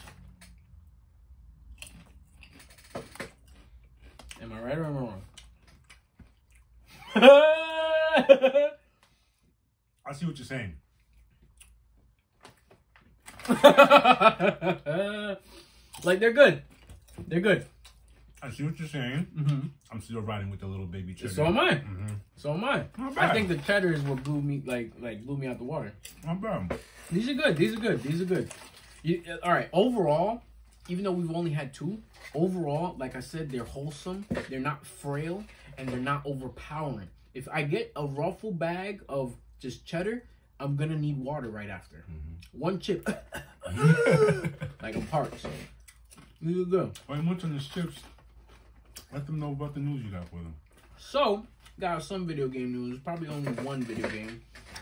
Am I right or am I wrong? I see what you're saying. Like, they're good. They're good. I see what you're saying. I'm still riding with the little baby cheddar. So am I. So am I. Not bad. I think the cheddar is what blew me blew me out the water. Not bad. These are good. These are good. These are good. All right. Overall, even though we've only had two, overall, like I said, they're wholesome. They're not frail, and they're not overpowering. If I get a ruffle bag of just cheddar, I'm gonna need water right after. One chip, like I'm parched. These are good. Why much on these chips? Let them know about the news you got for them. So, got some video game news. Probably only one video game,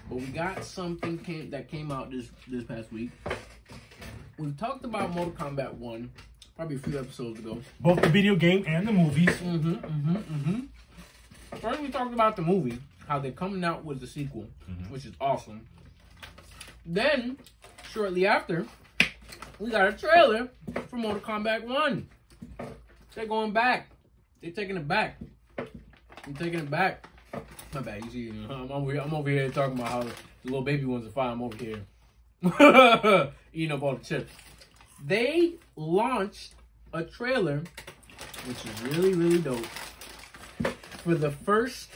but we got something that came out this past week. We talked about Mortal Kombat 1 probably a few episodes ago. Both the video game and the movies. First, we talked about the movie, how they're coming out with the sequel, which is awesome. Then, shortly after, we got a trailer for Mortal Kombat 1. They're going back. They're taking it back. I'm taking it back. My bad. You see, I'm over here talking about how the little baby wants to fight. I'm over here eating up all the chips. They launched a trailer, which is really, really dope, for the first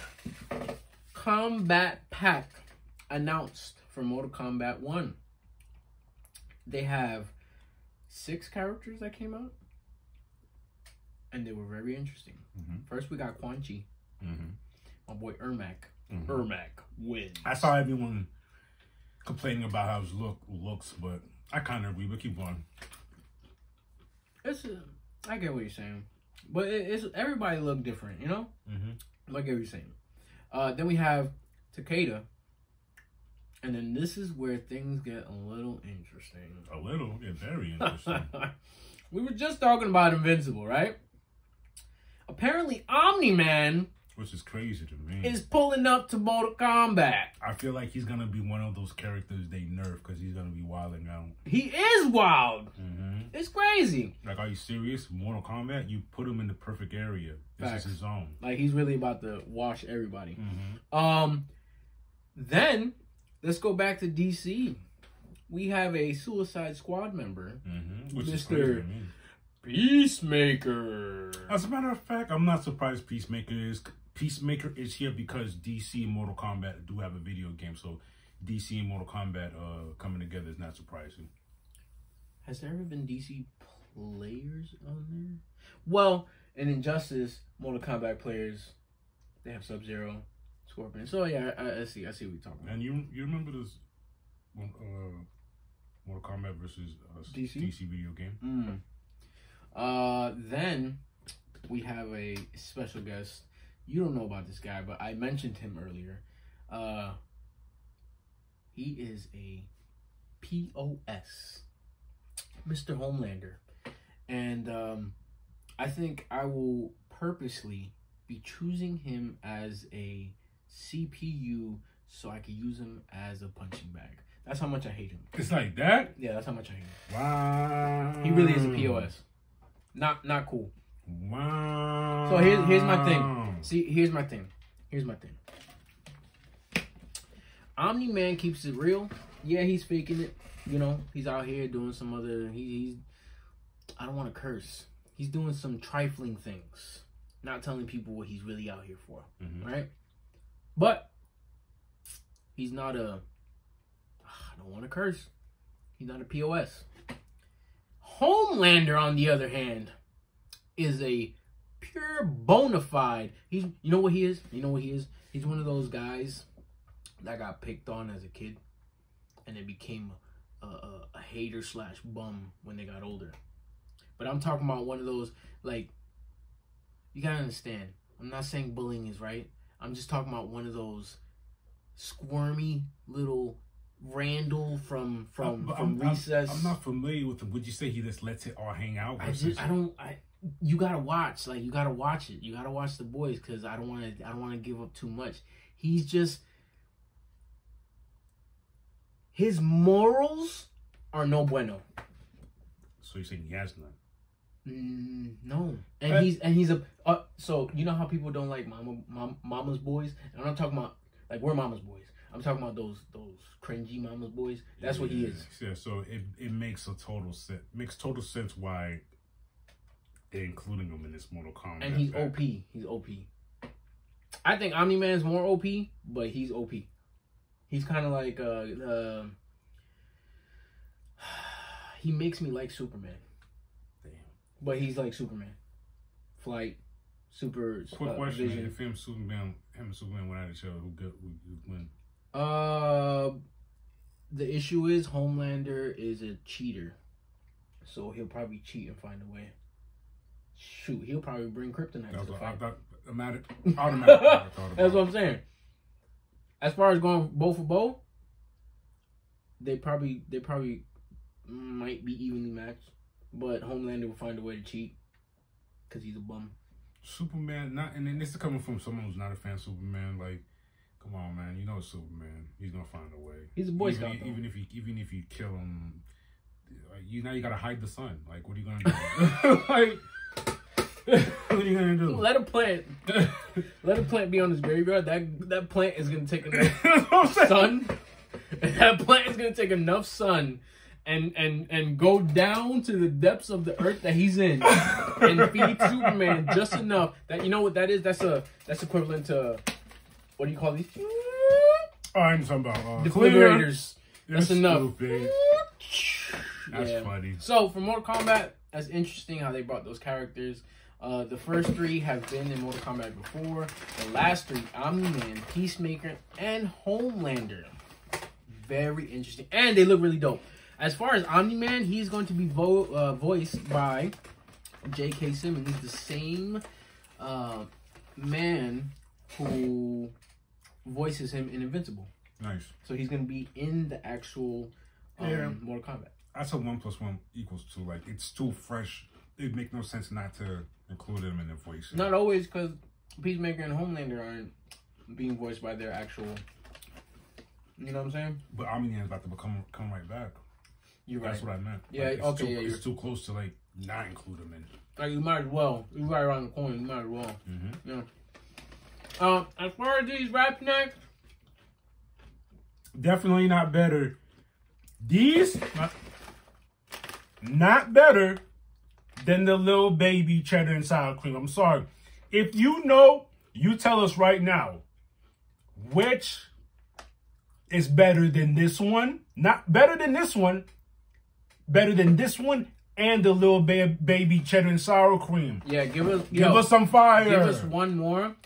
combat pack announced for Mortal Kombat 1. They have 6 characters that came out, and they were very interesting. First, we got Quan Chi, my boy Ermac. Ermac wins. I saw everyone complaining about how his looks, but I kind of agree. But keep going. I get what you're saying, but it's everybody look different, you know. Like what you're saying. Then we have Takeda, and then this is where things get a little interesting. A little, yeah, very interesting. We were just talking about Invincible, right? Apparently, Omni-Man, which is crazy to me, is pulling up to Mortal Kombat. I feel like he's gonna be one of those characters they nerf because he's gonna be wilding out. He is wild. It's crazy. Like, are you serious? Mortal Kombat, you put him in the perfect area. This is his zone. Like, he's really about to wash everybody. Then let's go back to DC. We have a Suicide Squad member, which Mr. is crazy to me. Peacemaker. As a matter of fact, I'm not surprised Peacemaker is here because DC and Mortal Kombat do have a video game, so DC and Mortal Kombat coming together is not surprising. Has there ever been DC players on there? Well, in Injustice, Mortal Kombat players, they have Sub-Zero, Scorpion. So yeah, I see what you're talking about. And you remember this Mortal Kombat versus DC video game? Then we have a special guest. You don't know about this guy, but I mentioned him earlier. He is a POS, Mr. Homelander. And I think I will purposely be choosing him as a CPU so I can use him as a punching bag. That's how much I hate him. It's like that? Yeah, that's how much I hate him. Wow. He really is a POS. Not cool. Wow. So here's my thing. See, here's my thing. Omni-Man keeps it real. Yeah, he's faking it. You know, he's out here doing some other... He's I don't want to curse. He's doing some trifling things. Not telling people what he's really out here for. Right? But he's not a... I don't want to curse. He's not a POS. Homelander, on the other hand, is a pure bona fide... You know what he is? He's one of those guys that got picked on as a kid. And it became a hater / bum when they got older. But I'm talking about one of those, like, you gotta understand. I'm not saying bullying is right. I'm just talking about one of those squirmy little Randall from Recess. I'm not familiar with him. Would you say he just lets it all hang out? You gotta watch. Like, you gotta watch it. You gotta watch The Boys, because I don't wanna give up too much. He's just... His morals are no bueno. So you're saying he has none? No. And he's a so you know how people don't like mama's boys? And I'm not talking about like we're mama's boys. I'm talking about those cringy mama's boys. That's what he is. Yeah, so it makes total sense why they're including him in this Mortal Kombat. And he's OP. He's OP. I think Omni-Man's more OP, but he's OP. He's kind of like he makes me like Superman. Damn. But he's like Superman. Flight, super. Quick question: vision. If him and Superman went at each other, who win? The issue is Homelander is a cheater, so he'll probably cheat and find a way. Shoot, he'll probably bring kryptonite to the fight. Automatic. That's what I'm saying. As far as going bow for bow, they probably might be evenly matched, but Homelander will find a way to cheat because he's a bum. Superman, and then this is coming from someone who's not a fan of Superman. Like, come on, man, you know it's Superman. He's gonna find a way. He's a Boy Scout, even if you kill him, you gotta hide the sun. Like, what are you gonna do? Like, what are you gonna do? Let a plant be on his graveyard. That plant is gonna take enough sun. That plant is gonna take enough sun and go down to the depths of the earth that he's in and feed Superman just enough that, you know what that is? That's equivalent to, what do you call these? Oh, I'm talking about defibrillators. That's enough. That's funny. So for Mortal Kombat, that's interesting how they brought those characters. The first three have been in Mortal Kombat before. The last three, Omni-Man, Peacemaker, and Homelander. Very interesting. And they look really dope. As far as Omni-Man, he's going to be voiced by J.K. Simmons. He's the same man who voices him in Invincible. Nice. So he's going to be in the actual Mortal Kombat. That's a 1 + 1 = 2. Like, it's too fresh. It make no sense not to include them in the voice. Not always, because Peacemaker and Homelander aren't being voiced by their actual... You know what I'm saying? But Omni-Man's about to come right back. You're right. That's what I meant. Yeah, like, okay. It's too close to, like, not include them in. Like, you might as well. You're right around the corner. You might as well. Yeah. As far as these rap snacks... Definitely not better. These... Not better than the little baby cheddar and sour cream. I'm sorry. If you know, you tell us right now. Which is better than this one? Not better than this one. Better than this one and the little baby cheddar and sour cream. Yeah, give us some fire. Give us one more.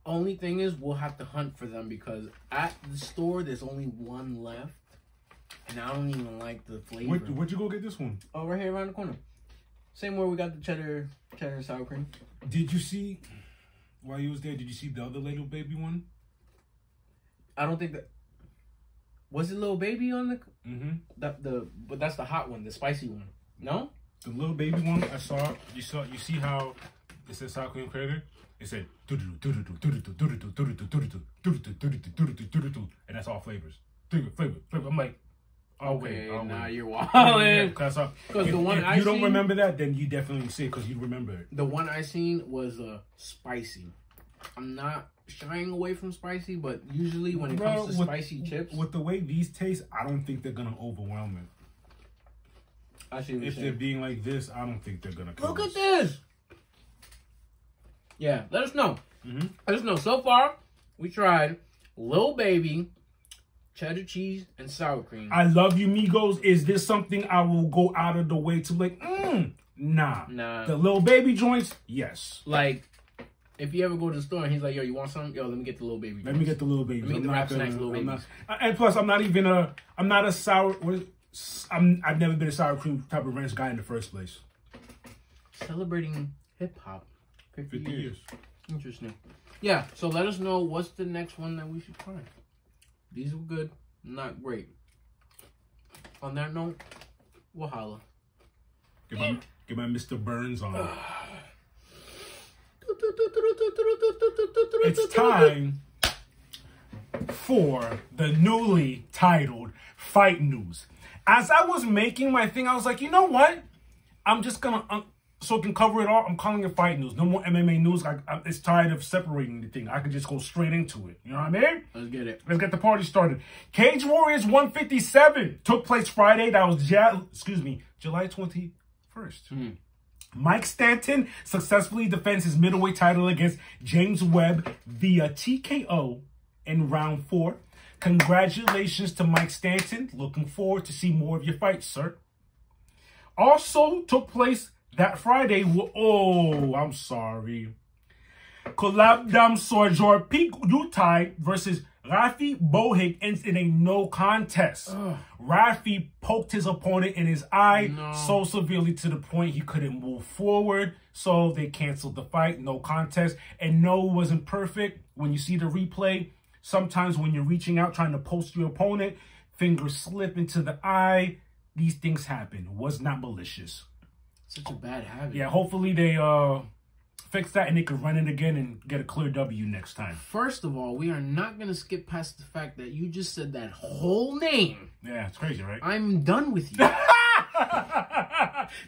Only thing is, we'll have to hunt for them because at the store there's only one left. And I don't even like the flavor. Where'd you go get this one? Oh, right here around the corner. Same where we got the cheddar and sour cream. Did you see, while you was there, did you see the other little baby one? I don't think that... Was it Little Baby on the... Mm-hmm. But that's the hot one, the spicy one. No? The little baby one I saw, you see how it said sour cream crater? It said and that's all flavors. Flavor. I'm like, oh okay, wait, nah, wait. You're wilding. Because the one if I you don't seen, remember that, then you definitely see it because you remember it. The one I seen was spicy. I'm not shying away from spicy, but usually when it comes to spicy chips, with the way these taste, I don't think they're gonna overwhelm it. I see what if they're being like this, I don't think they're gonna. Look at this. Yeah, let us know. Mm-hmm. Let us know. So far, we tried Little Baby, cheddar cheese, and sour cream. I love you, Migos. Is this something I will go out of the way to like? Nah. The Little Baby joints, yes. Like, if you ever go to the store and he's like, "Yo, you want something? Yo, let me get the Little Baby joints. Let me get the Little Baby. Let me get the Rap Snacks Little Babies." And plus, I'm not a sour. I've never been a sour cream type of ranch guy in the first place. Celebrating hip hop. 50 years. Interesting. Yeah, so let us know what's the next one that we should try. These were good, not great. On that note, we'll holla. Get my Mr. Burns on. It's time for the newly titled Fight News. As I was making my thing, I was like, you know what? I'm just gonna so it can cover it all. I'm calling it Fight News. No more MMA news. It's tired of separating the thing. I can just go straight into it. You know what I mean? Let's get it. Let's get the party started. Cage Warriors 157 took place Friday. That was July 21st. Mike Stanton successfully defends his middleweight title against James Webb via TKO in round 4. Congratulations to Mike Stanton. Looking forward to see more of your fights, sir. Also took place that Friday. I'm sorry. Kolabdam Sorjor Pik Dutai versus Rafi Bohig ends in a no contest. Rafi poked his opponent in his eye so severely to the point he couldn't move forward. So they canceled the fight. No contest. And no, it wasn't perfect. When you see the replay, sometimes when you're reaching out trying to post your opponent, fingers slip into the eye. These things happen. It was not malicious. Such a bad habit. Yeah, hopefully they fix that and they could run it again and get a clear W next time. First of all, we are not going to skip past the fact that you just said that whole name. Yeah, it's crazy, right? I'm done with you.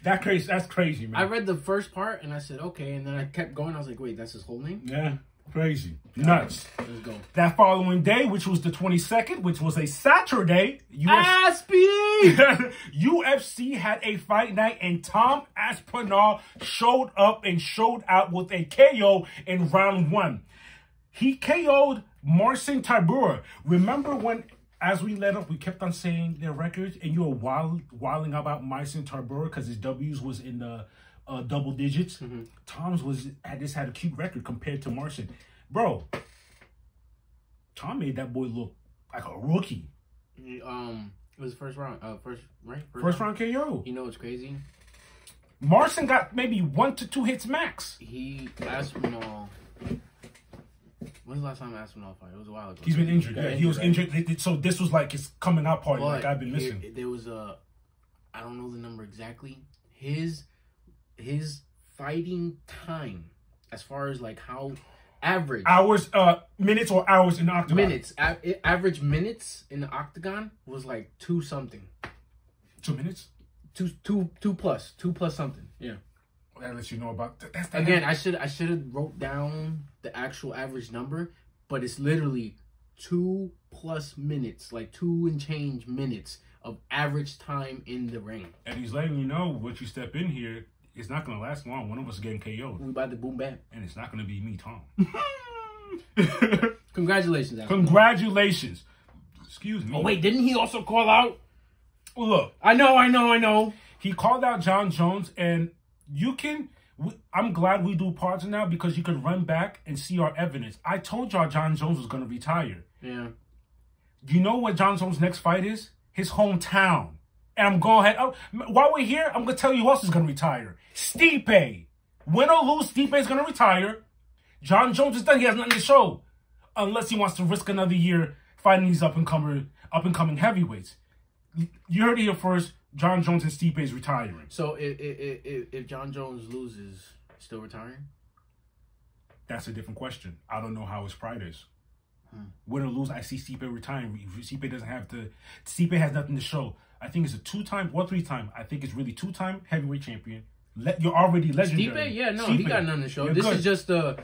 That's crazy, man. I read the first part and I said, okay. And then I kept going. I was like, wait, that's his whole name? Yeah, crazy. Nuts. Let's go. That following day, which was the 22nd, which was a Saturday, UFC had a fight night and Tom Aspinall showed up and showed out with a KO in round 1. He KO'd Marcin Tybura. Remember when, as we led up, we kept on saying their records and you were wilding about Marcin Tybura because his W's was in the double digits. Tom's had a cute record compared to Marcin. Bro, Tom made that boy look like a rookie. It was first round. First round KO. You know what's crazy? Marcin got maybe 1 to 2 hits max. Aspinall. When's the last time Aspinall fought? It was a while ago. He's been injured. Yeah, he was injured. So this was like his coming out party. Like I've been missing. There was I don't know the number exactly. His fighting time, as far as like how average hours, minutes or hours in the octagon. Minutes. Average minutes in the octagon was like 2 something. 2 minutes. 2 plus something. Yeah. That lets you know about that. Again, I should have wrote down the actual average number, but it's literally 2+ minutes, like 2 and change minutes of average time in the ring. And he's letting you know once you step in here, it's not going to last long. One of us is getting KO'd. We about to boom bam. And it's not going to be me, Tom. Congratulations, Aspinall. Congratulations. Excuse me. Oh, wait, didn't he also call out? Well, look. I know. He called out John Jones, and I'm glad we do parts now because you could run back and see our evidence. I told y'all John Jones was going to retire. Yeah. Do you know what John Jones' next fight is? His hometown. And I'm going ahead. While we're here, I'm going to tell you who else is going to retire. Stipe. Win or lose, Stipe is going to retire. John Jones is done. He has nothing to show. Unless he wants to risk another year fighting these up-and-coming heavyweights. You heard it here first. John Jones and Stipe is retiring. So if John Jones loses, still retiring? That's a different question. I don't know how his pride is. Win or lose, I see Stipe retiring. Stipe doesn't have to. Stipe has nothing to show. I think it's a 2-time or 3-time. I think it's really 2-time heavyweight champion. You're already legendary. Stipe, yeah, no, Stipe. he got nothing to show. You're this good. is just to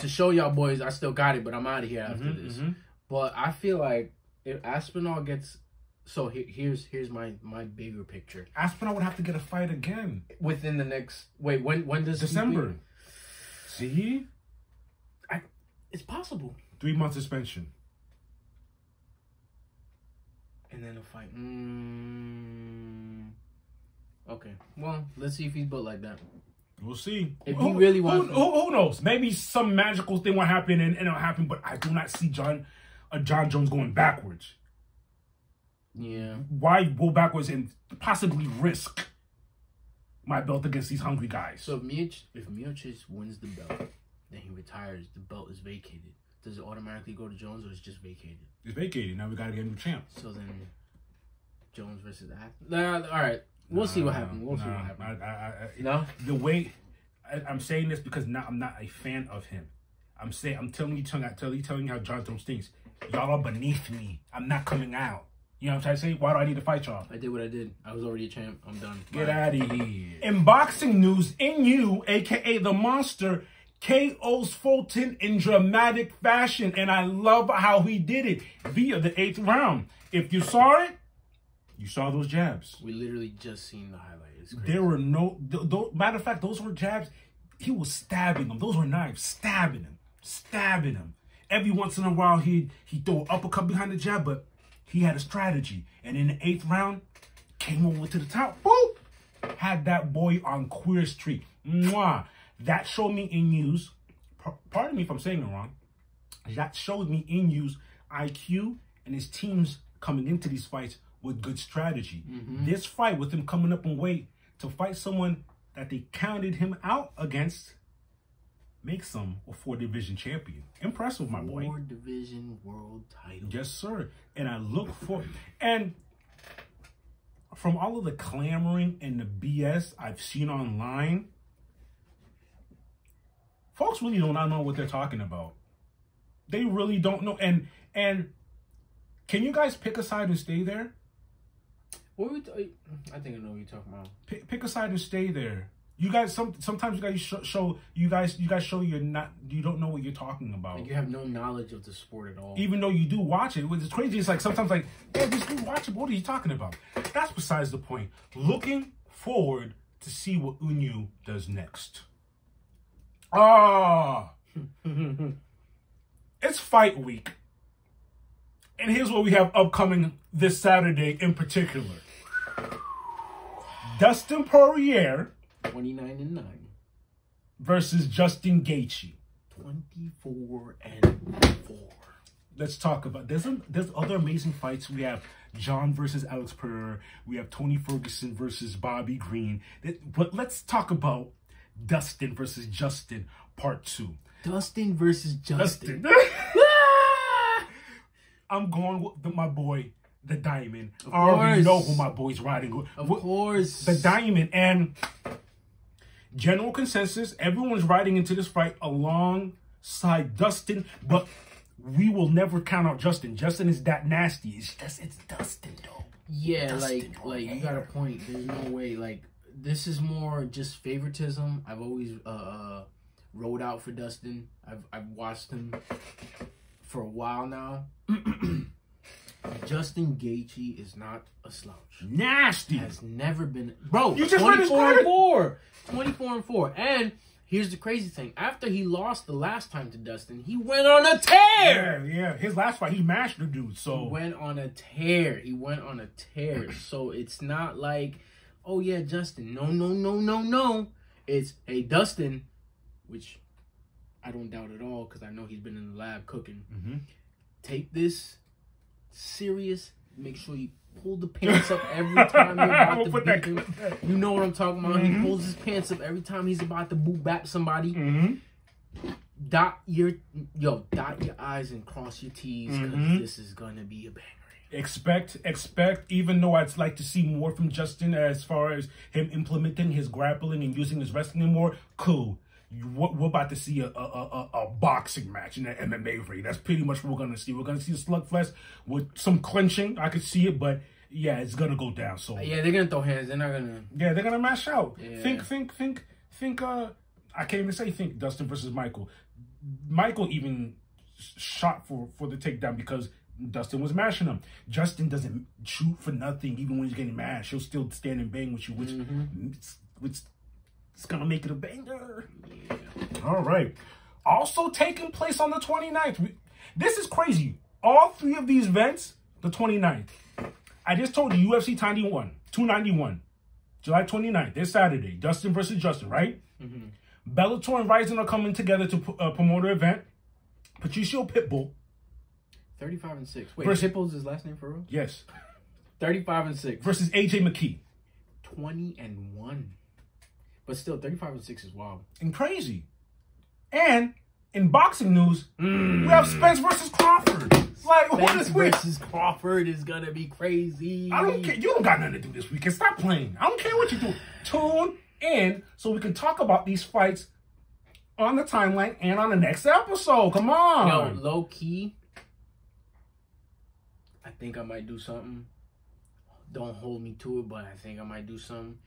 show y'all boys I still got it, but I'm out of here after this. But I feel like if Aspinall gets, so here's my bigger picture. Aspinall would have to get a fight again Within the next, when does December. See, it's possible. 3-month suspension. And then a fight. Okay. Well, let's see if he's built like that. We'll see. If he really wants, who knows? Maybe some magical thing will happen and it'll happen. But I do not see John Jones going backwards. Yeah. Why go backwards and possibly risk my belt against these hungry guys? So if Miocic wins the belt, then he retires. The belt is vacated. Does it automatically go to Jones or it's just vacated? It's vacated. Now we got to get a new champ. So then Jones versus all right. We'll see what happens. We'll see what happens. No? The way I'm saying this because now I'm not a fan of him. I'm telling you how John Jones thinks. Y'all are beneath me. I'm not coming out. You know what I'm trying to say? Why do I need to fight y'all? I did what I did. I was already a champ. I'm done. Get out of here. In boxing news, Inu, a.k.a. The Monster, KO's Fulton in dramatic fashion. And I love how he did it via the 8th round. If you saw it, you saw those jabs. We literally just seen the highlight. It's crazy. There were no... matter of fact, those were jabs. He was stabbing them. Those were knives. Stabbing him. Every once in a while, he'd throw an uppercut behind the jab, but he had a strategy. And in the 8th round, came over to the top. Boop! Had that boy on Queer Street. Mwah! That showed me Inu's... Pardon me if I'm saying it wrong. That showed me Inu's IQ and his teams coming into these fights with good strategy. This fight, with him coming up in weight to fight someone that they counted him out against, makes him a 4-division champion. Impressive, my boy. 4-division world title. Yes, sir. And I look for... And from all of the clamoring and the BS I've seen online, folks really do not know what they're talking about. They really don't know. And can you guys pick a side and stay there? What I think I know what you're talking about. Pick a side and stay there. You guys, sometimes you guys show you don't know what you're talking about. Like you have no knowledge of the sport at all. Even though you do watch it, it's crazy. It's like sometimes like, hey, this dude watch it. What are you talking about? That's besides the point. Looking forward to see what Inu does next. It's fight week, and here's what we have upcoming this Saturday in particular. Dustin Poirier 29-9 versus Justin Gaethje. 24-4. Let's talk about there's other amazing fights. We have John versus Alex Pereira. We have Tony Ferguson versus Bobby Green. But let's talk about Dustin versus Justin Part 2. Dustin versus Justin. I'm going with my boy, the Diamond. I already know who my boy's riding with. Of course. The Diamond. And general consensus, everyone's riding into this fight alongside Dustin, but we will never count out Justin. Justin is that nasty. It's Dustin, though. Yeah, Dustin, like you got a point. There's no way. Like, this is more just favoritism. I've always rode out for Dustin. I've watched him for a while now. Justin Gaethje is not a slouch. Nasty. Has never been. Bro, you just read his credit. 24-4. And here's the crazy thing. After he lost the last time to Dustin, he went on a tear. Yeah. His last fight, he mashed the dude. So he went on a tear. So it's not like, oh yeah, Justin. No. It's, hey, Dustin, which I don't doubt at all because I know he's been in the lab cooking. Take this serious make sure you pull the pants up every time you're about to beat him. You know what I'm talking about. He pulls his pants up every time he's about to boot bap somebody. Dot your I's and cross your T's, because this is gonna be a banger. Expect, even though I'd like to see more from Justin as far as him implementing his grappling and using his wrestling more, cool. We're about to see a boxing match in the MMA ring. That's pretty much what we're going to see. We're going to see a slugfest with some clinching. I could see it, but yeah, it's going to go down. So yeah, they're going to throw hands. They're not going to... Yeah, they're going to mash out. Yeah. Think, I can't even say think Dustin versus Michael. Michael even shot for the takedown because Dustin was mashing him. Justin doesn't shoot for nothing, even when he's getting mashed. He'll still stand and bang with you, which it's gonna make it a banger. Yeah. All right. Also taking place on the 29th. This is crazy. All three of these events, the 29th. I just told you UFC 291, July 29th. This Saturday. Dustin versus Justin, right? Bellator and Ryzen are coming together to promote the event. Patricio Pitbull. 35-6. Wait, Pitbull's his last name for real? Yes. 35-6. Versus AJ McKee. 20-1. But still, 35-6 is wild. And crazy. And in boxing news, we have Spence versus Crawford. Like, what is versus Crawford is gonna be crazy. I don't care. You don't got nothing to do this weekend. Stop playing. I don't care what you do. Tune in so we can talk about these fights on the timeline and on the next episode. Come on. Yo, low key, I think I might do something. Don't hold me to it, but I think I might do something.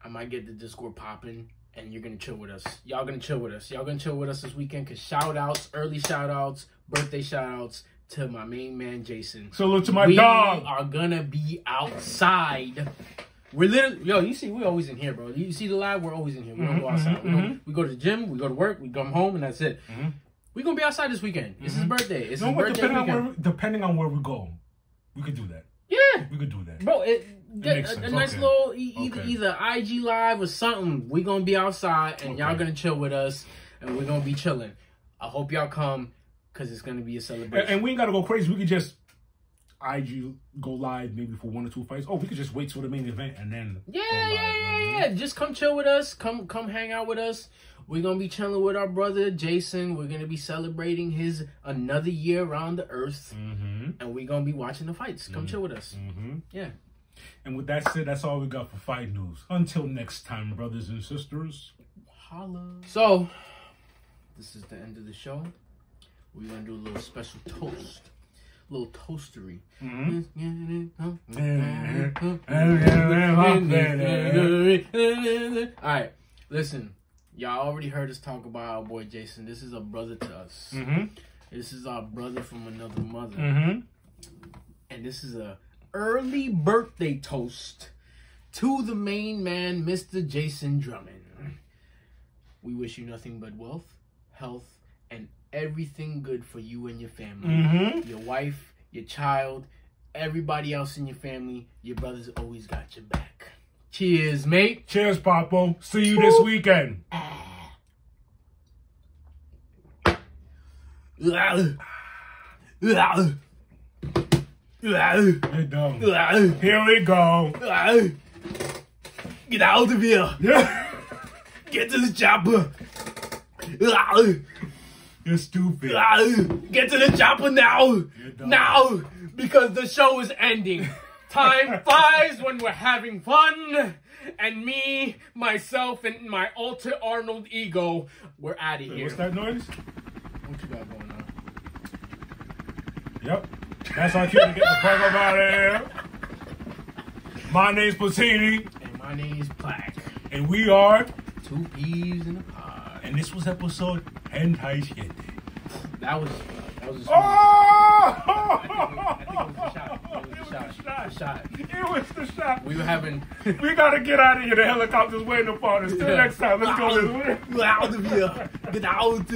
I might get the Discord popping, and you're going to chill with us. Y'all going to chill with us. Y'all going to chill with us this weekend, because shout-outs, early shout-outs, birthday shout-outs to my main man, Jason. Salute to my dog. We are going to be outside. We're literally, yo, you see, we're always in here, bro. You see the live, we're always in here. We don't go outside. We go to the gym, we go to work, we come home, and that's it. We're going to be outside this weekend. It's his birthday. It's his birthday weekend. Depending on where we go, we could do that. Yeah. We could do that. Bro, a nice little either IG live or something. We're going to be outside, and y'all going to chill with us, and we're going to be chilling. I hope y'all come, because it's going to be a celebration. And we ain't got to go crazy. We could just IG go live maybe for 1 or 2 fights. Oh, we could just wait till the main event and then yeah. Just come chill with us. Come hang out with us. We're going to be chilling with our brother, Jason. We're going to be celebrating his another year around the earth. And we're going to be watching the fights. Come chill with us. Yeah. And with that said, that's all we got for fight news. Until next time, brothers and sisters. Holla. So, this is the end of the show. We're going to do a little special toast. A little toastery. Alright, listen. Y'all already heard us talk about our boy Jason. This is a brother to us. This is our brother from another mother. And this is a early birthday toast to the main man, Mr. Jason Drummond. We wish you nothing but wealth, health, and everything good for you and your family. Your wife, your child, everybody else in your family. Your brother's always got your back. Cheers, mate. Cheers, Papo. See you this weekend. Here we go. Get out of here. Get to the chopper. You're stupid. Get to the chopper now. Now. Because the show is ending. Time flies when we're having fun. And me, myself, and my alter Arnold ego, we're out of here. What's that noise? What you got going on? Yep. That's our cue to get the fuck up out of here. My name's Platini. And my name's Black. And we are 2 peas in a pod. And this was episode Hentai Siete. That was a I think it was the shot. It was the shot. We were having... We gotta get out of here. The helicopter's waiting upon us. Till next time. Let's go. Get out of here. Get out.